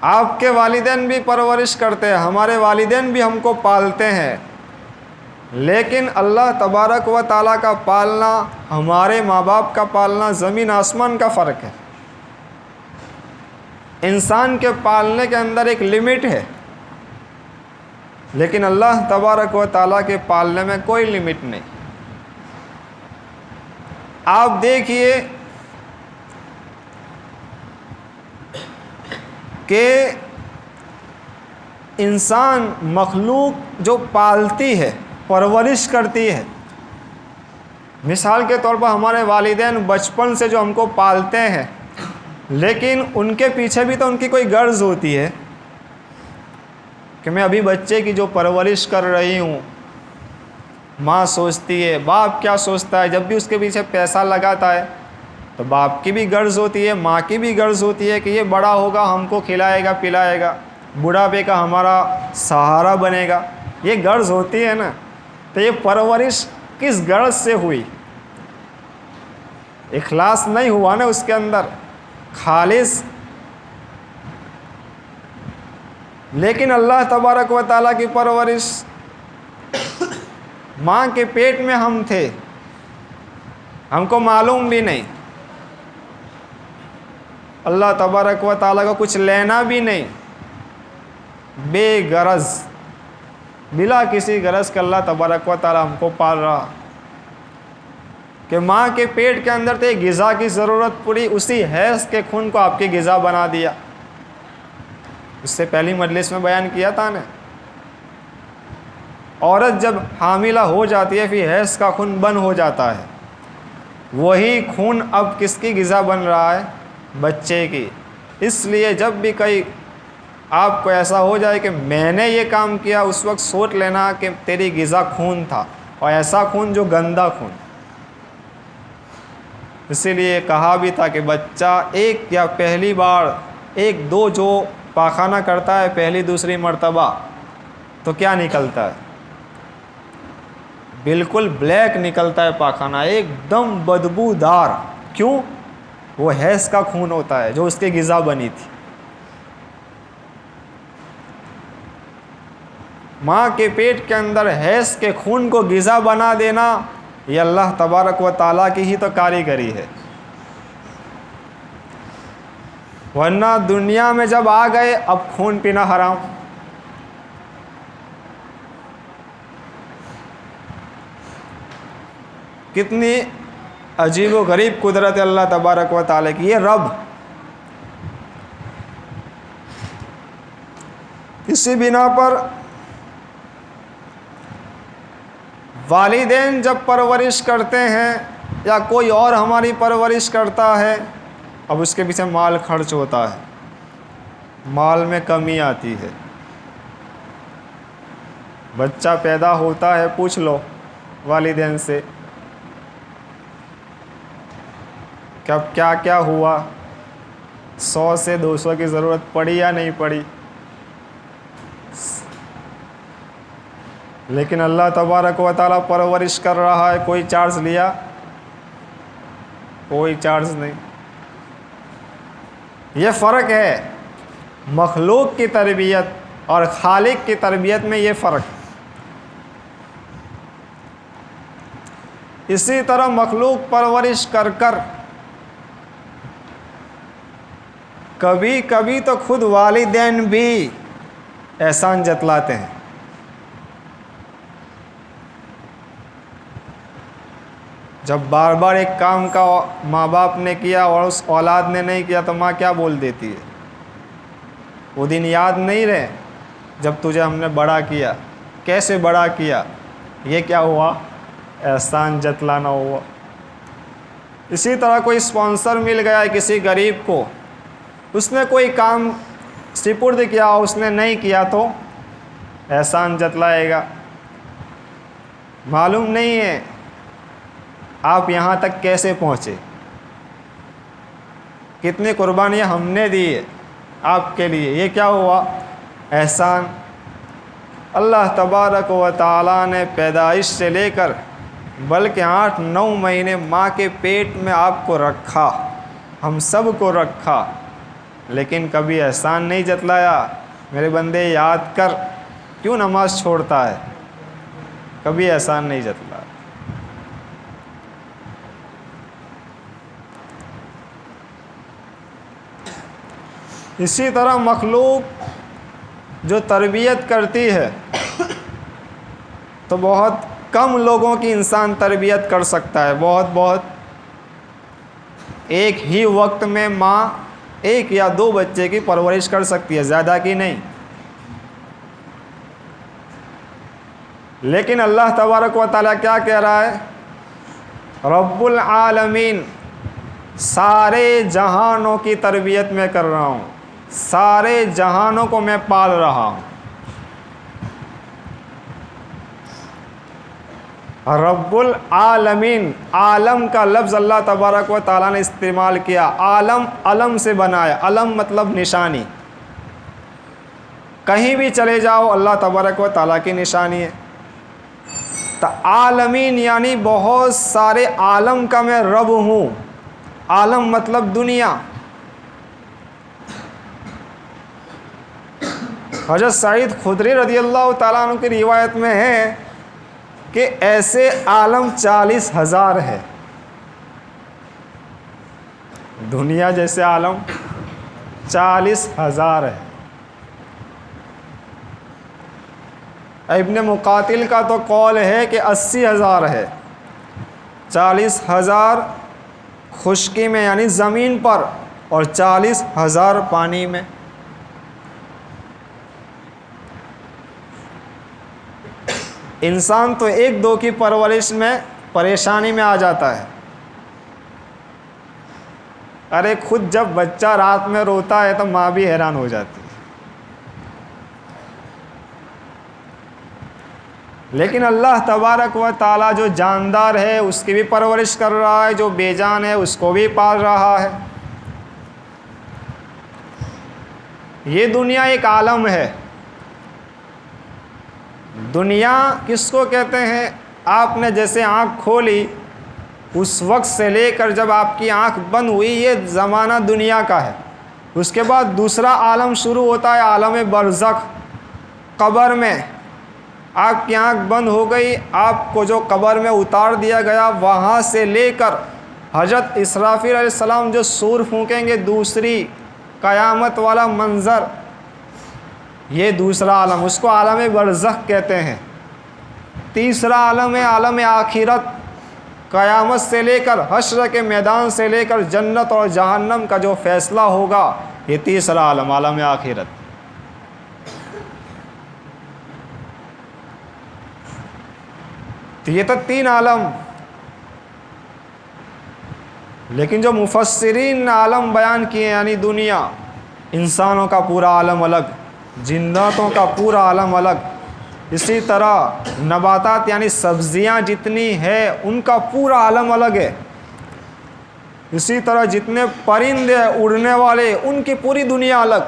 آپ کے والدین بھی پرورش کرتے ہیں، ہمارے والدین بھی ہم کو پالتے ہیں، لیکن اللہ تبارک و تعالیٰ کا پالنا، ہمارے ماں باپ کا پالنا زمین آسمان کا فرق ہے. انسان کے پالنے کے اندر ایک لمٹ ہے، لیکن اللہ تبارک و تعالیٰ کے پالنے میں کوئی لمٹ نہیں. آپ دیکھیے کہ انسان، مخلوق جو پالتی ہے، پرورش کرتی ہے. مثال کے طور پر ہمارے والدین بچپن سے جو ہم کو پالتے ہیں، لیکن ان کے پیچھے بھی تو ان کی کوئی غرض ہوتی ہے کہ میں ابھی بچے کی جو پرورش کر رہی ہوں، ماں سوچتی ہے، باپ کیا سوچتا ہے، جب بھی اس کے پیچھے پیسہ لگاتا ہے تو باپ کی بھی غرض ہوتی ہے، ماں کی بھی غرض ہوتی ہے کہ یہ بڑا ہوگا ہم کو کھلائے گا پلائے گا، بڑھاپے کا ہمارا سہارا بنے گا، یہ غرض ہوتی ہے نا۔ تو یہ پرورش کس غرض سے ہوئی؟ اخلاص نہیں ہوا نا اس کے اندر، خالص۔ لیکن اللہ تبارک و تعالیٰ کی پرورش، ماں کے پیٹ میں ہم تھے، ہم کو معلوم بھی نہیں، اللہ تبارک و تعالیٰ کو کچھ لینا بھی نہیں، بے غرض، بلا کسی غرض کے اللہ تبارک و تعالیٰ ہم کو پال رہا، کہ ماں کے پیٹ کے اندر تھے، غذا کی ضرورت پڑی، اسی حیض کے خون کو آپ کی غذا بنا دیا۔ اس سے پہلی مجلس میں بیان کیا تھا نا، عورت جب حاملہ ہو جاتی ہے پھر حیض کا خون بند ہو جاتا ہے، وہی خون اب کس کی غذا بن رہا ہے؟ بچے کی۔ اس لیے جب بھی کئی آپ کو ایسا ہو جائے کہ میں نے یہ کام کیا، اس وقت سوچ لینا کہ تیری غذا خون تھا، اور ایسا خون جو گندا خون۔ اسی لیے کہا بھی تھا کہ بچہ ایک یا پہلی بار ایک دو جو پاخانہ کرتا ہے پہلی دوسری مرتبہ تو کیا نکلتا ہے؟ بالکل بلیک نکلتا ہے پاخانہ، ایک دم بدبودار۔ کیوں؟ وہ حیض کا خون ہوتا ہے جو اس کی غذا بنی تھی۔ ماں کے پیٹ کے اندر حیض کے خون کو غذا بنا دینا، یہ اللہ تبارک و تعالیٰ کی ہی تو کاریگری ہے۔ ورنہ دنیا میں جب آ گئے اب خون پینا حرام۔ کتنی عجیب و غریب قدرت ہے اللہ تبارک و تعالیٰ کی۔ یہ رب اسی بنا پر والدین جب پرورش کرتے ہیں یا کوئی اور ہماری پرورش کرتا ہے، اب اس کے پیچھے مال خرچ ہوتا ہے، مال میں کمی آتی ہے۔ بچہ پیدا ہوتا ہے، پوچھ لو والدین سے کہ اب کیا کیا ہوا، 100 سے 200 کی ضرورت پڑی یا نہیں پڑی؟ لیکن اللہ تبارک و تعالیٰ پرورش کر رہا ہے، کوئی چارج لیا؟ کوئی چارج نہیں۔ یہ فرق ہے مخلوق کی تربیت اور خالق کی تربیت میں، یہ فرق۔ اسی طرح مخلوق پرورش کر کر کبھی کبھی تو خود والدین بھی احسان جتلاتے ہیں۔ جب بار بار ایک کام کا ماں باپ نے کیا اور اس اولاد نے نہیں کیا تو ماں کیا بول دیتی ہے؟ وہ دن یاد نہیں رہے جب تجھے ہم نے بڑا کیا، کیسے بڑا کیا؟ یہ کیا ہوا؟ احسان جتلانا ہوا۔ اسی طرح کوئی اسپانسر مل گیا ہے کسی غریب کو، اس نے کوئی کام سپرد کیا، اس نے نہیں کیا تو احسان جتلائے گا۔ معلوم نہیں ہے آپ یہاں تک کیسے پہنچے، کتنی قربانیاں ہم نے دی ہے آپ کے لیے، یہ کیا ہوا؟ احسان۔ اللہ تبارک و تعالیٰ نے پیدائش سے لے کر بلکہ 8-9 مہینے ماں کے پیٹ میں آپ کو رکھا، ہم سب کو رکھا، لیکن کبھی احسان نہیں جتلایا۔ میرے بندے یاد کر، کیوں نماز چھوڑتا ہے؟ کبھی احسان نہیں جتلایا۔ اسی طرح مخلوق جو تربیت کرتی ہے تو بہت کم لوگوں کی انسان تربیت کر سکتا ہے، بہت ایک ہی وقت میں ماں 1 یا 2 بچے کی پرورش کر سکتی ہے، زیادہ کی نہیں۔ لیکن اللہ تبارک و تعالیٰ کیا کہہ رہا ہے؟ رب العالمین، سارے جہانوں کی تربیت میں کر رہا ہوں، سارے جہانوں کو میں پال رہا ہوں۔ رب العالمین، عالم کا لفظ اللہ تبارک و تعالیٰ نے استعمال کیا۔ عالم علم سے بنایا، علم مطلب نشانی، کہیں بھی چلے جاؤ اللہ تبارک و تعالیٰ کی نشانی ہے۔ تو عالمین یعنی بہت سارے عالم کا میں رب ہوں۔ عالم مطلب دنیا۔ حضرت سعید خدری رضی اللہ تعالیٰ عنہ کی روایت میں ہے کہ ایسے عالم 40,000 ہے۔ دنیا جیسے عالم 40,000 ہے۔ ابن مقاتل کا تو قول ہے کہ 80,000 ہے۔ 40,000 خشکی میں یعنی زمین پر، اور 40,000 پانی میں۔ انسان تو ایک دو کی پرورش میں پریشانی میں آ جاتا ہے۔ ارے خود جب بچہ رات میں روتا ہے تو ماں بھی حیران ہو جاتی ہے۔ لیکن اللہ تبارک و تعالیٰ جو جاندار ہے اس کی بھی پرورش کر رہا ہے، جو بے جان ہے اس کو بھی پال رہا ہے۔ یہ دنیا ایک عالم ہے۔ دنیا کس کو کہتے ہیں؟ آپ نے جیسے آنکھ کھولی اس وقت سے لے کر جب آپ کی آنکھ بند ہوئی، یہ زمانہ دنیا کا ہے۔ اس کے بعد دوسرا عالم شروع ہوتا ہے، عالم برزخ، قبر میں۔ آپ کی آنکھ بند ہو گئی، آپ کو جو قبر میں اتار دیا گیا، وہاں سے لے کر حضرت اسرافیل علیہ السلام جو سور پھونکیں گے، دوسری قیامت والا منظر، یہ دوسرا عالم، اس کو عالم برزخ کہتے ہیں۔ تیسرا عالم ہے عالم آخرت، قیامت سے لے کر حشر کے میدان سے لے کر جنت اور جہنم کا جو فیصلہ ہوگا، یہ تیسرا عالم، عالم آخرت۔ تو یہ تو 3 عالم، لیکن جو مفسرین نے عالم بیان کیے یعنی دنیا، انسانوں کا پورا عالم الگ، جناتوں کا پورا عالم الگ، اسی طرح نباتات یعنی سبزیاں جتنی ہیں ان کا پورا عالم الگ ہے، اسی طرح جتنے پرندے اڑنے والے ان کی پوری دنیا الگ،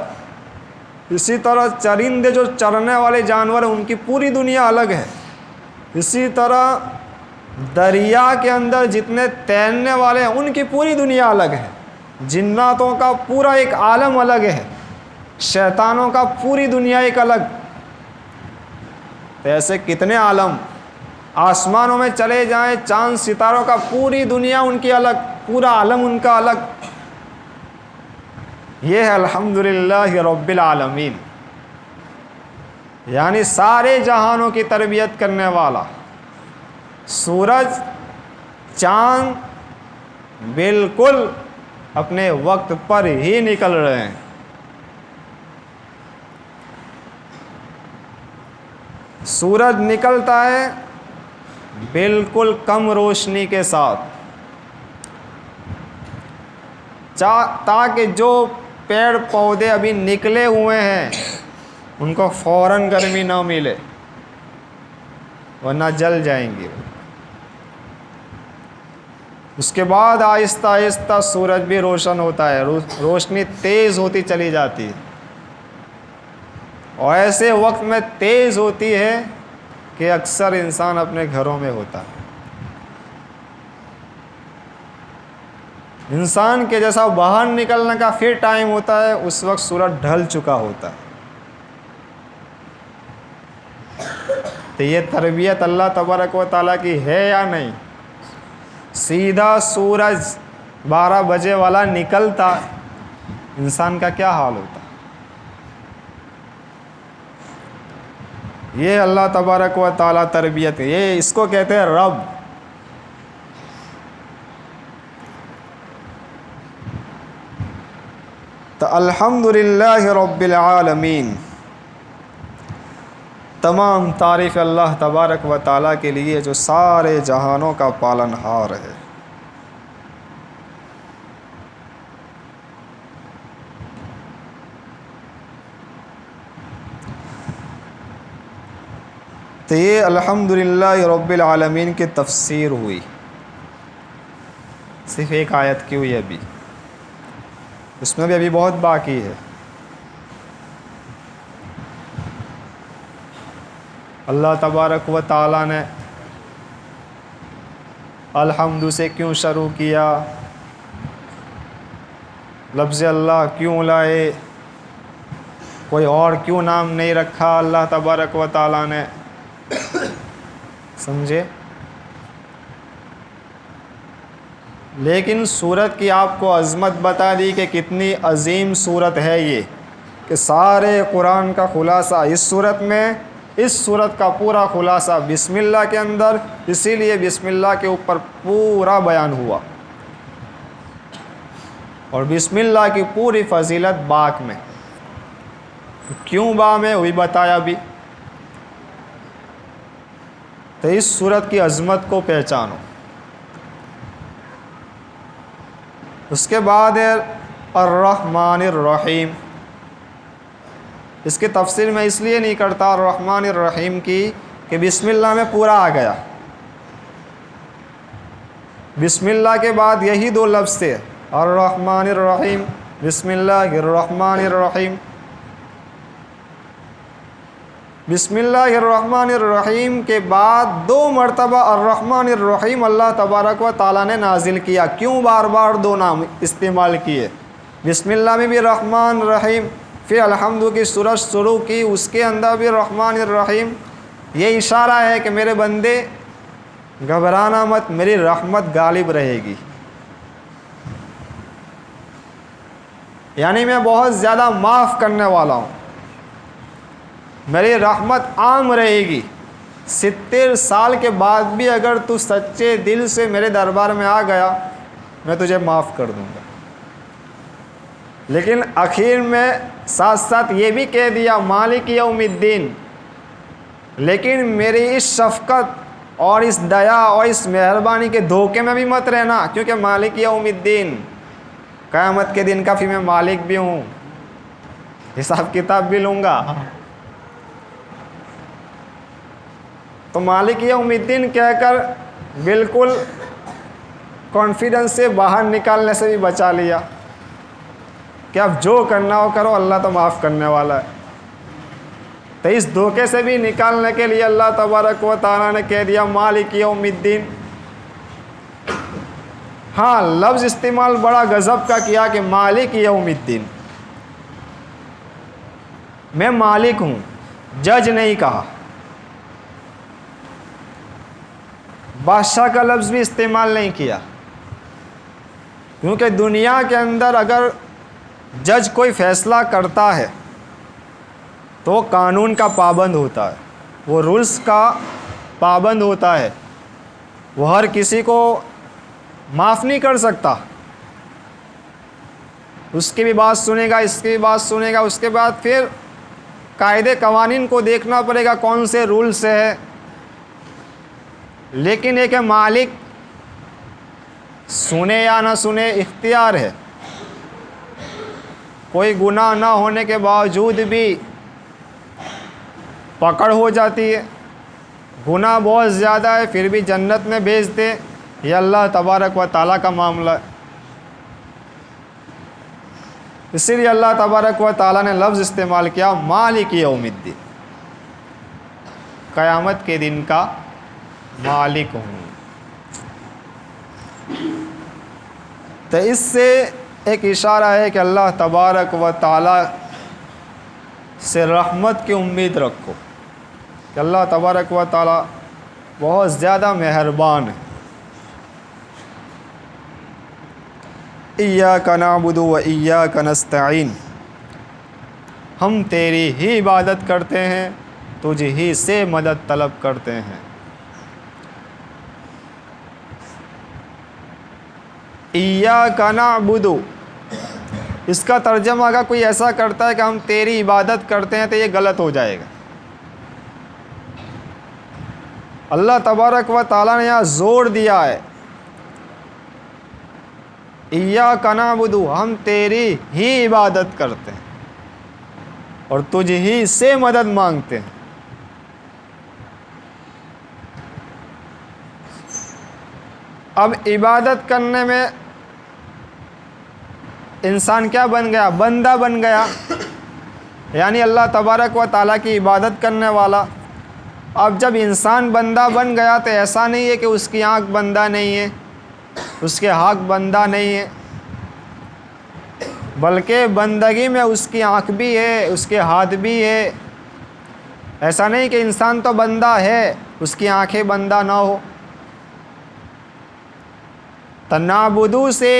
اسی طرح چرندے جو چرنے والے جانور ہیں ان کی پوری دنیا الگ ہے، اسی طرح دریا کے اندر جتنے تیرنے والے ہیں ان کی پوری دنیا الگ ہے، جناتوں کا پورا ایک عالم الگ ہے، شیطانوں کا پوری دنیا ایک الگ۔ تو ایسے کتنے عالم، آسمانوں میں چلے جائیں، چاند ستاروں کا پوری دنیا ان کی الگ، پورا عالم ان کا الگ۔ یہ ہے الحمدللہ رب العالمین، یعنی سارے جہانوں کی تربیت کرنے والا۔ سورج چاند بالکل اپنے وقت پر ہی نکل رہے ہیں۔ سورج نکلتا ہے بالکل کم روشنی کے ساتھ، تاکہ جو پیڑ پودے ابھی نکلے ہوئے ہیں ان کو فوراً گرمی نہ ملے، ورنہ جل جائیں گے۔ اس کے بعد آہستہ آہستہ سورج بھی روشن ہوتا ہے، روشنی تیز ہوتی چلی جاتی ہے، اور ایسے وقت میں تیز ہوتی ہے کہ اکثر انسان اپنے گھروں میں ہوتا ہے۔ انسان کے جیسا باہر نکلنے کا پھر ٹائم ہوتا ہے، اس وقت سورج ڈھل چکا ہوتا ہے۔ تو یہ تربیت اللہ تبارک و تعالیٰ کی ہے یا نہیں؟ سیدھا سورج 12 بجے والا نکلتا، انسان کا کیا حال ہوتا؟ یہ اللہ تبارک و تعالیٰ تربیت ہے، یہ اس کو کہتے ہیں رب۔ تو الحمدللہ رب العالمین، تمام تعریف اللہ تبارک و تعالیٰ کے لیے جو سارے جہانوں کا پالن ہار ہے۔ تو یہ الحمدللہ رب العالمین کی تفسیر ہوئی، صرف ایک آیت کی ہوئی ابھی، اس میں بھی ابھی بہت باقی ہے۔ اللہ تبارک و تعالیٰ نے الحمد سے کیوں شروع کیا، لفظ اللہ کیوں لائے، کوئی اور کیوں نام نہیں رکھا اللہ تبارک و تعالیٰ نے، سمجھے؟ لیکن سورت کی آپ کو عظمت بتا دی کہ کتنی عظیم سورت ہے یہ، کہ سارے قرآن کا خلاصہ اس سورت میں، اس سورت کا پورا خلاصہ بسم اللہ کے اندر، اسی لیے بسم اللہ کے اوپر پورا بیان ہوا، اور بسم اللہ کی پوری فضیلت باق میں، کیوں با میں وہی بتایا بھی۔ تو اس سورت کی عظمت کو پہچانو۔ اس کے بعد ہے الرحمن الرحیم، اس کی تفسیر میں اس لیے نہیں کرتا الرحمن الرحیم کی کہ بسم اللہ میں پورا آ گیا، بسم اللہ کے بعد یہی دو لفظ تھے، الرحمن الرحیم، بسم اللہ الرحمن الرحیم۔ بسم اللہ الرحمن الرحیم کے بعد دو مرتبہ الرحمن الرحیم اللہ تبارک و تعالیٰ نے نازل کیا، کیوں بار بار دو نام استعمال کیے؟ بسم اللہ میں بھی رحمان رحیم، پھر الحمد کی سورت شروع کی، اس کے اندر بھی رحمان الرحیم۔ یہ اشارہ ہے کہ میرے بندے گھبرانا مت، میری رحمت غالب رہے گی، یعنی میں بہت زیادہ معاف کرنے والا ہوں، میری رحمت عام رہے گی۔ 70 سال کے بعد بھی اگر تو سچے دل سے میرے دربار میں آ گیا، میں تجھے معاف کر دوں گا۔ لیکن آخر میں ساتھ ساتھ یہ بھی کہہ دیا مالک یوم الدین، لیکن میری اس شفقت اور اس دیا اور اس مہربانی کے دھوکے میں بھی مت رہنا، کیونکہ مالک یوم الدین، قیامت کے دن کا پھر میں مالک بھی ہوں، حساب کتاب بھی لوں گا۔ تو مالک یوم الدین کہہ کر بالکل کانفیڈنس سے باہر نکالنے سے بھی بچا لیا کہ اب جو کرنا ہو کرو، اللہ تو معاف کرنے والا ہے۔ تو اس دھوکے سے بھی نکالنے کے لیے اللہ تبارک و تعالیٰ نے کہہ دیا مالک یوم الدین۔ ہاں، لفظ استعمال بڑا غضب کا کیا کہ مالک یوم الدین، میں مالک ہوں، جج نہیں کہا۔ بادشاہ کا لفظ بھی استعمال نہیں کیا، کیونکہ دنیا کے اندر اگر جج کوئی فیصلہ کرتا ہے تو وہ قانون کا پابند ہوتا ہے، وہ رولز کا پابند ہوتا ہے، وہ ہر کسی کو معاف نہیں کر سکتا، اس کی بھی بات سنے گا، اس کی بھی بات سنے گا، اس کے بعد پھر قاعدے قوانین کو دیکھنا پڑے گا کون سے رول سے ہے۔ لیکن ایک مالک سنے یا نہ سنے اختیار ہے، کوئی گناہ نہ ہونے کے باوجود بھی پکڑ ہو جاتی ہے، گناہ بہت زیادہ ہے پھر بھی جنت میں بھیج دے، یہ اللہ تبارک و تعالیٰ کا معاملہ ہے۔ اسی لیے اللہ تبارک و تعالیٰ نے لفظ استعمال کیا مالک یوم الدین، قیامت کے دن کا مالک ہوں۔ تو اس سے ایک اشارہ ہے کہ اللہ تبارک و تعالیٰ سے رحمت کی امید رکھو، کہ اللہ تبارک و تعالیٰ بہت زیادہ مہربان ہے۔ ایاک نعبد و ایاک نستعین، ہم تیری ہی عبادت کرتے ہیں، تجھ ہی سے مدد طلب کرتے ہیں۔ ایاک نعبد، اس کا ترجمہ اگر کوئی ایسا کرتا ہے کہ ہم تیری عبادت کرتے ہیں تو یہ غلط ہو جائے گا۔ اللہ تبارک و تعالیٰ نے یہاں زور دیا ہے ایاک نعبد، ہم تیری ہی عبادت کرتے ہیں اور تجھ ہی سے مدد مانگتے ہیں۔ اب عبادت کرنے میں انسان کیا بن گیا؟ بندہ بن گیا، یعنی اللہ تبارک و تعالیٰ کی عبادت کرنے والا۔ اب جب انسان بندہ بن گیا تو ایسا نہیں ہے کہ اس کی آنکھ بندہ نہیں ہے، اس کے ہاتھ بندہ نہیں ہے، بلکہ بندگی میں اس کی آنکھ بھی ہے، اس کے ہاتھ بھی ہے۔ ایسا نہیں کہ انسان تو بندہ ہے، اس کی آنکھیں بندہ نہ ہو۔ تنعبدو سے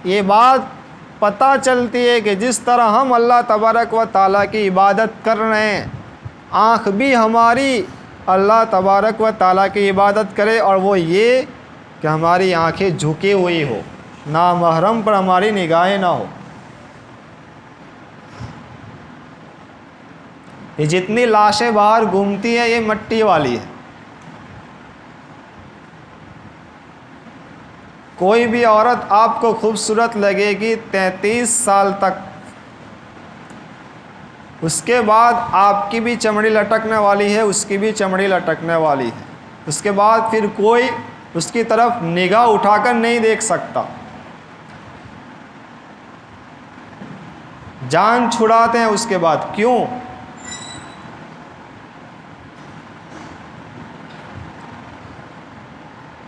یہ بات پتہ چلتی ہے کہ جس طرح ہم اللہ تبارک و تعالیٰ کی عبادت کر رہے ہیں، آنکھ بھی ہماری اللہ تبارک و تعالیٰ کی عبادت کرے، اور وہ یہ کہ ہماری آنکھیں جھکی ہوئی ہو، نامحرم پر ہماری نگاہیں نہ ہو۔ یہ جتنی لاشیں باہر گھومتی ہیں یہ مٹی والی ہے۔ کوئی بھی عورت آپ کو خوبصورت لگے گی 33 سال تک، اس کے بعد آپ کی بھی چمڑی لٹکنے والی ہے، اس کی بھی چمڑی لٹکنے والی ہے۔ اس کے بعد پھر کوئی اس کی طرف نگاہ اٹھا کر نہیں دیکھ سکتا۔ جان چھڑاتے ہیں اس کے بعد، کیوں؟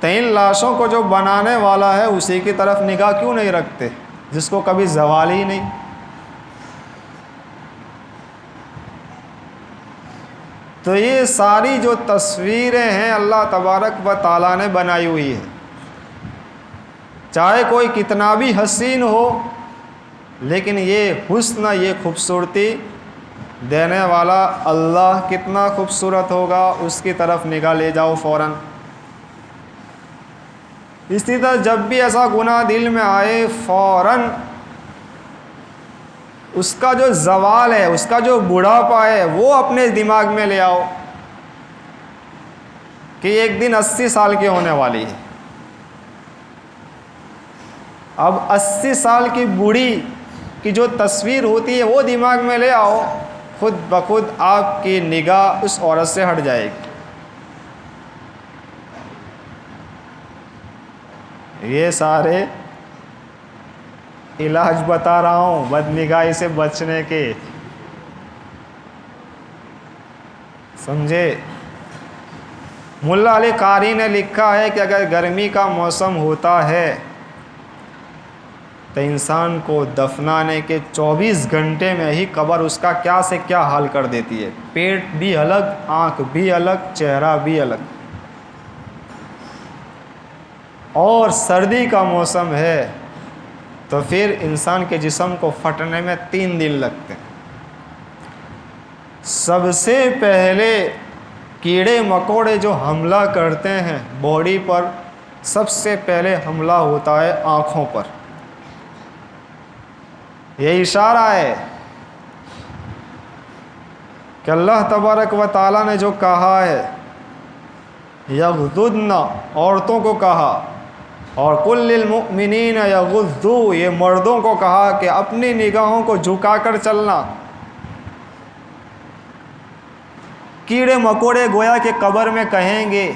تو ان لاشوں کو جو بنانے والا ہے اسی کی طرف نگاہ کیوں نہیں رکھتے، جس کو کبھی زوال ہی نہیں۔ تو یہ ساری جو تصویریں ہیں اللہ تبارک و تعالیٰ نے بنائی ہوئی ہے، چاہے کوئی کتنا بھی حسین ہو، لیکن یہ حسن، یہ خوبصورتی دینے والا اللہ کتنا خوبصورت ہوگا، اس کی طرف نگاہ لے جاؤ فوراً۔ اسی طرح جب بھی ایسا گناہ دل میں آئے، فوراً اس کا جو زوال ہے، اس کا جو بڑھاپا ہے، وہ اپنے دماغ میں لے آؤ کہ ایک دن 80 سال کی ہونے والی ہے۔ اب 80 سال کی بوڑھی کی جو تصویر ہوتی ہے وہ دماغ میں لے آؤ، خود بخود آپ کی نگاہ اس عورت سے ہٹ جائے گی۔ یہ سارے علاج بتا رہا ہوں بد نگاہی سے بچنے کے، سمجھے؟ ملا علی قاری نے لکھا ہے کہ اگر گرمی کا موسم ہوتا ہے تو انسان کو دفنانے کے 24 گھنٹے میں ہی قبر اس کا کیا سے کیا حال کر دیتی ہے، پیٹ بھی الگ، آنکھ بھی الگ، چہرہ بھی الگ۔ اور سردی کا موسم ہے تو پھر انسان کے جسم کو پھٹنے میں 3 دن لگتے ہیں۔ سب سے پہلے کیڑے مکوڑے جو حملہ کرتے ہیں باڈی پر، سب سے پہلے حملہ ہوتا ہے آنکھوں پر۔ یہ اشارہ ہے کہ اللہ تبارک و تعالیٰ نے جو کہا ہے، یغضضن، عورتوں کو کہا، اور قل للمؤمنین یغضوا، یہ مردوں کو کہا کہ اپنی نگاہوں کو جھکا کر چلنا۔ کیڑے مکوڑے گویا کہ قبر میں کہیں گے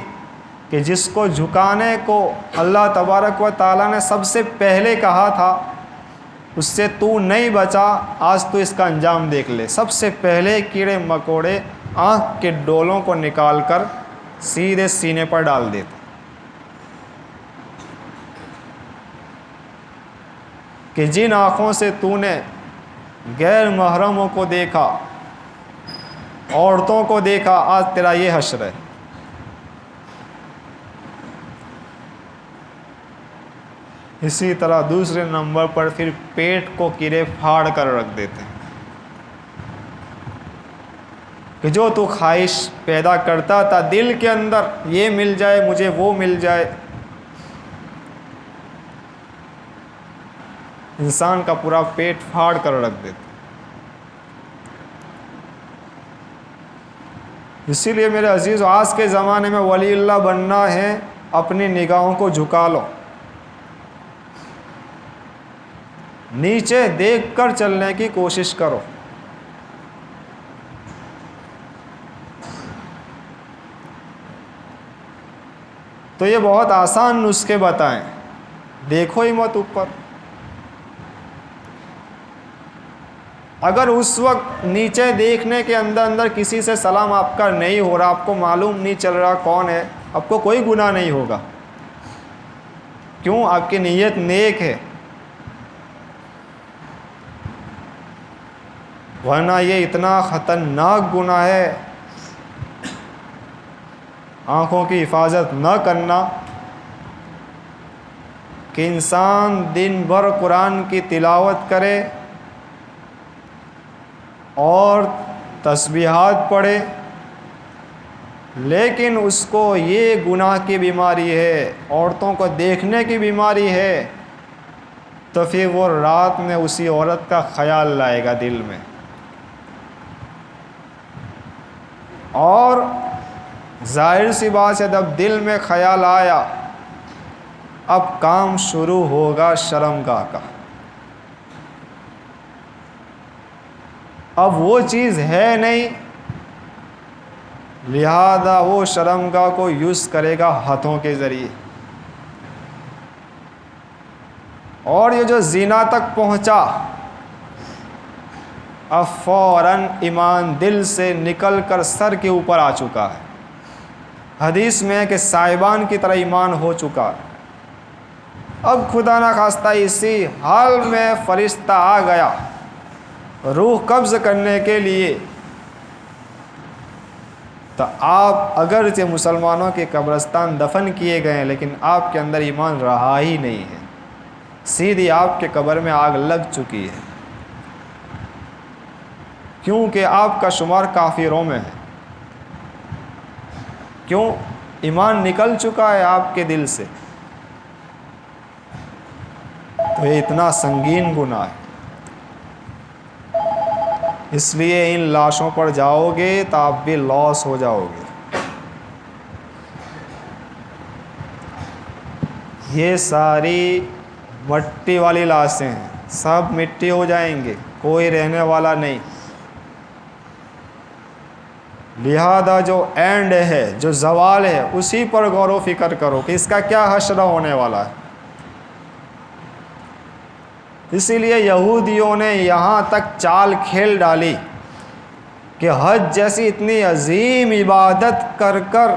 کہ جس کو جھکانے کو اللہ تبارک و تعالیٰ نے سب سے پہلے کہا تھا، اس سے تو نہیں بچا، آج تو اس کا انجام دیکھ لے۔ سب سے پہلے کیڑے مکوڑے آنکھ کے ڈولوں کو نکال کر سیدھے سینے پر ڈال دیتے کہ جن آنکھوں سے تو نے غیر محرموں کو دیکھا، عورتوں کو دیکھا، آج تیرا یہ حشر ہے۔ اسی طرح دوسرے نمبر پر پھر پیٹ کو کیڑے پھاڑ کر رکھ دیتے ہیں کہ جو تو خواہش پیدا کرتا تھا دل کے اندر، یہ مل جائے مجھے، وہ مل جائے، انسان کا پورا پیٹ پھاڑ کر رکھ دیتے۔ اسی لیے میرے عزیز، آج کے زمانے میں ولی اللہ بننا ہے، اپنی نگاہوں کو جھکا لو، نیچے دیکھ کر چلنے کی کوشش کرو۔ تو یہ بہت آسان نسخے بتائیں، دیکھو ہی مت اوپر. اگر اس وقت نیچے دیکھنے کے اندر کسی سے سلام آپ کا نہیں ہو رہا، آپ کو معلوم نہیں چل رہا کون ہے، آپ کو کوئی گناہ نہیں ہوگا. کیوں؟ آپ کی نیت نیک ہے. ورنہ یہ اتنا خطرناک گناہ ہے آنکھوں کی حفاظت نہ کرنا کہ انسان دن بھر قرآن کی تلاوت کرے اور تسبیحات پڑھے، لیکن اس کو یہ گناہ کی بیماری ہے، عورتوں کو دیکھنے کی بیماری ہے، تو پھر وہ رات میں اسی عورت کا خیال لائے گا دل میں. اور ظاہر سی بات ہے، جب دل میں خیال آیا اب کام شروع ہوگا شرمگاہ کا. اب وہ چیز ہے نہیں، لہذا وہ شرمگاہ کو یوز کرے گا ہاتھوں کے ذریعے. اور یہ جو زنا تک پہنچا، اب فوراً ایمان دل سے نکل کر سر کے اوپر آ چکا ہے. حدیث میں ہے کہ سائبان کی طرح ایمان ہو چکا. اب خدا نخواستہ اسی حال میں فرشتہ آ گیا روح قبض کرنے کے لیے، تو آپ اگرچہ مسلمانوں کے قبرستان دفن کیے گئے ہیں، لیکن آپ کے اندر ایمان رہا ہی نہیں ہے، سیدھی آپ کے قبر میں آگ لگ چکی ہے، کیونکہ آپ کا شمار کافروں میں ہے. کیوں؟ ایمان نکل چکا ہے آپ کے دل سے. تو یہ اتنا سنگین گناہ ہے. اس لیے ان لاشوں پر جاؤ گے تو آپ بھی لاس ہو جاؤ گے. یہ ساری مٹی والی لاشیں ہیں، سب مٹی ہو جائیں گے، کوئی رہنے والا نہیں. لہذا جو اینڈ ہے، جو زوال ہے، اسی پر غور و فکر کرو کہ اس کا کیا حشر ہونے والا ہے. اسی لیے یہودیوں نے یہاں تک چال کھیل ڈالی کہ حج جیسی اتنی عظیم عبادت کر کر،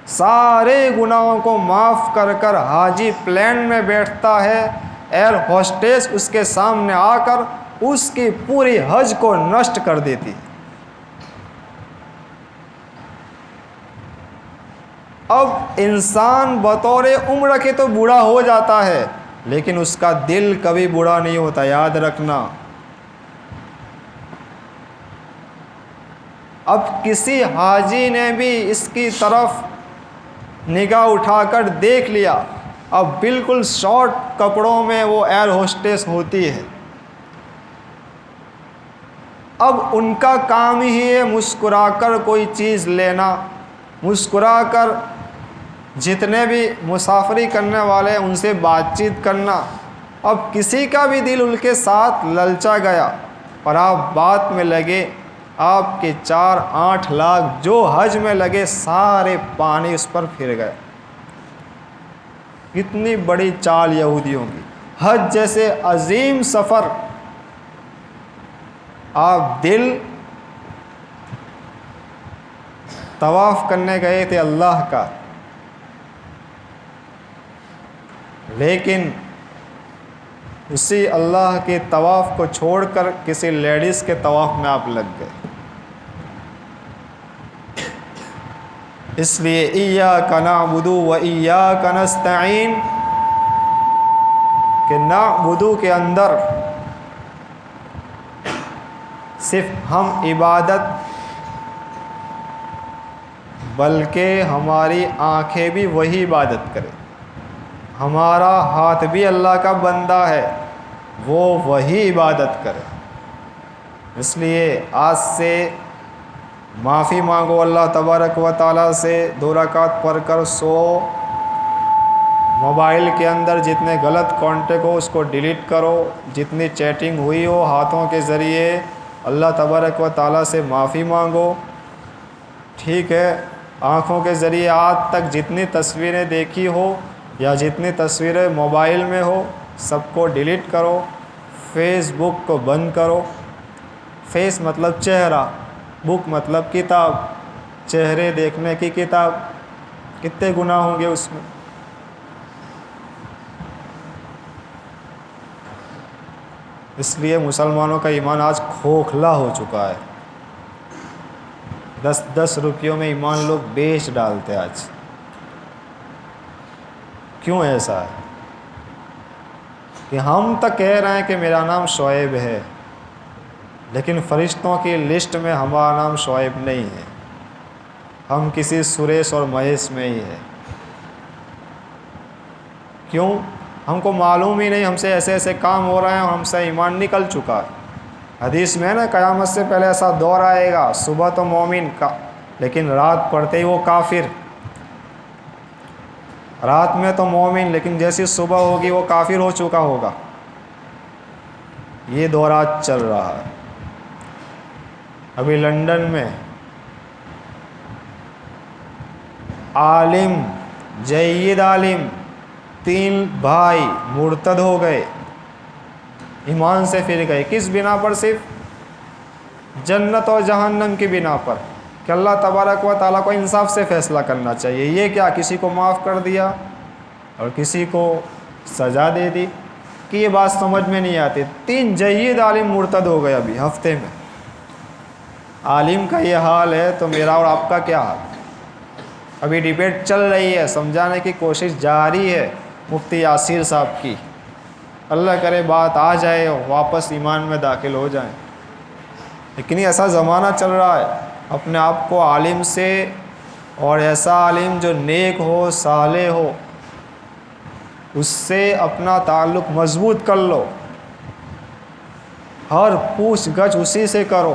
سارے گناہوں کو معاف کر کر، حاجی پلین میں بیٹھتا ہے، ایئر ہوسٹس اس کے سامنے آ کر اس کی پوری حج کو نشٹ کر دیتی. اب انسان بطور عمر کے تو بوڑھا ہو جاتا ہے، لیکن اس کا دل کبھی بوڑھا نہیں ہوتا، یاد رکھنا. اب کسی حاجی نے بھی اس کی طرف نگاہ اٹھا کر دیکھ لیا، اب بالکل شارٹ کپڑوں میں وہ ایئر ہوسٹس ہوتی ہے. اب ان کا کام ہی ہے مسکرا کر کوئی چیز لینا، مسکرا کر جتنے بھی مسافری کرنے والے ان سے بات چیت کرنا. اب کسی کا بھی دل ان کے ساتھ للچا گیا اور آپ بات میں لگے، آپ کے 4-8 لاکھ جو حج میں لگے سارے پانی اس پر پھر گئے. کتنی بڑی چال یہودیوں کی. حج جیسے عظیم سفر، آپ دل طواف کرنے گئے تھے اللہ کا، لیکن اسی اللہ کے طواف کو چھوڑ کر کسی لیڈیز کے طواف میں آپ لگ گئے. اس لیے ایاک نعبد و ایاک نستعین کہ نعبد کے اندر صرف ہم عبادت، بلکہ ہماری آنکھیں بھی وہی عبادت کرے، ہمارا ہاتھ بھی اللہ کا بندہ ہے، وہ وہی عبادت کرے. اس لیے آج سے معافی مانگو اللہ تبارک و تعالیٰ سے، 2 رکعت پڑھ کر سو. موبائل کے اندر جتنے غلط کانٹیکٹ ہو اس کو ڈیلیٹ کرو، جتنی چیٹنگ ہوئی ہو ہاتھوں کے ذریعے اللہ تبارک و تعالیٰ سے معافی مانگو. ٹھیک ہے، آنکھوں کے ذریعے آج تک جتنی تصویریں دیکھی ہو یا جتنی تصویریں موبائل میں ہو سب کو ڈیلیٹ کرو، فیس بک کو بند کرو۔ فیس مطلب چہرہ، بک مطلب کتاب، چہرے دیکھنے کی کتاب، کتنے گناہ ہوں گے اس میں۔ اس لیے مسلمانوں کا ایمان آج کھوکھلا ہو چکا ہے۔ 10 روپیوں میں ایمان لوگ بیچ ڈالتے آج۔ کیوں ایسا ہے؟ کہ ہم تک کہہ رہے ہیں کہ میرا نام شعیب ہے، لیکن فرشتوں کی لسٹ میں ہمارا نام شعیب نہیں ہے، ہم کسی سریش اور مہیش میں ہی ہے۔ کیوں؟ ہم کو معلوم ہی نہیں، ہم سے ایسے ایسے کام ہو رہے ہیں اور ہم سے ایمان نکل چکا ہے۔ حدیث میں ہے نا، قیامت سے پہلے ایسا دور آئے گا، صبح تو مومن کا لیکن رات پڑتے ہی وہ کافر، رات میں تو مومن لیکن جیسی صبح ہوگی وہ کافر ہو چکا ہوگا۔ یہ دور آج چل رہا ہے۔ ابھی لندن میں عالم، جید عالم، 3 بھائی مرتد ہو گئے، ایمان سے پھر گئے۔ کس بنا پر؟ صرف جنت اور جہنم کی بنا پر، کہ اللہ تبارک و تعالیٰ کو انصاف سے فیصلہ کرنا چاہیے۔ یہ کیا کسی کو معاف کر دیا اور کسی کو سزا دے دی کہ یہ بات سمجھ میں نہیں آتی۔ 3 جید عالم مرتد ہو گئے ابھی ہفتے میں۔ عالم کا یہ حال ہے تو میرا اور آپ کا کیا حال؟ ابھی ڈبیٹ چل رہی ہے، سمجھانے کی کوشش جاری ہے مفتی یاسر صاحب کی۔ اللہ کرے بات آ جائے اور واپس ایمان میں داخل ہو جائیں۔ لیکن یہ ایسا زمانہ چل رہا ہے، اپنے آپ کو عالم سے، اور ایسا عالم جو نیک ہو، صالح ہو، اس سے اپنا تعلق مضبوط کر لو، ہر پوچھ گچھ اسی سے کرو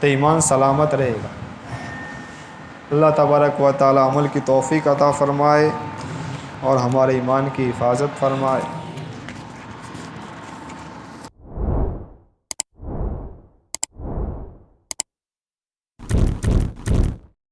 تو ایمان سلامت رہے گا۔ اللہ تبارک و تعالی عمل کی توفیق عطا فرمائے اور ہمارے ایمان کی حفاظت فرمائے۔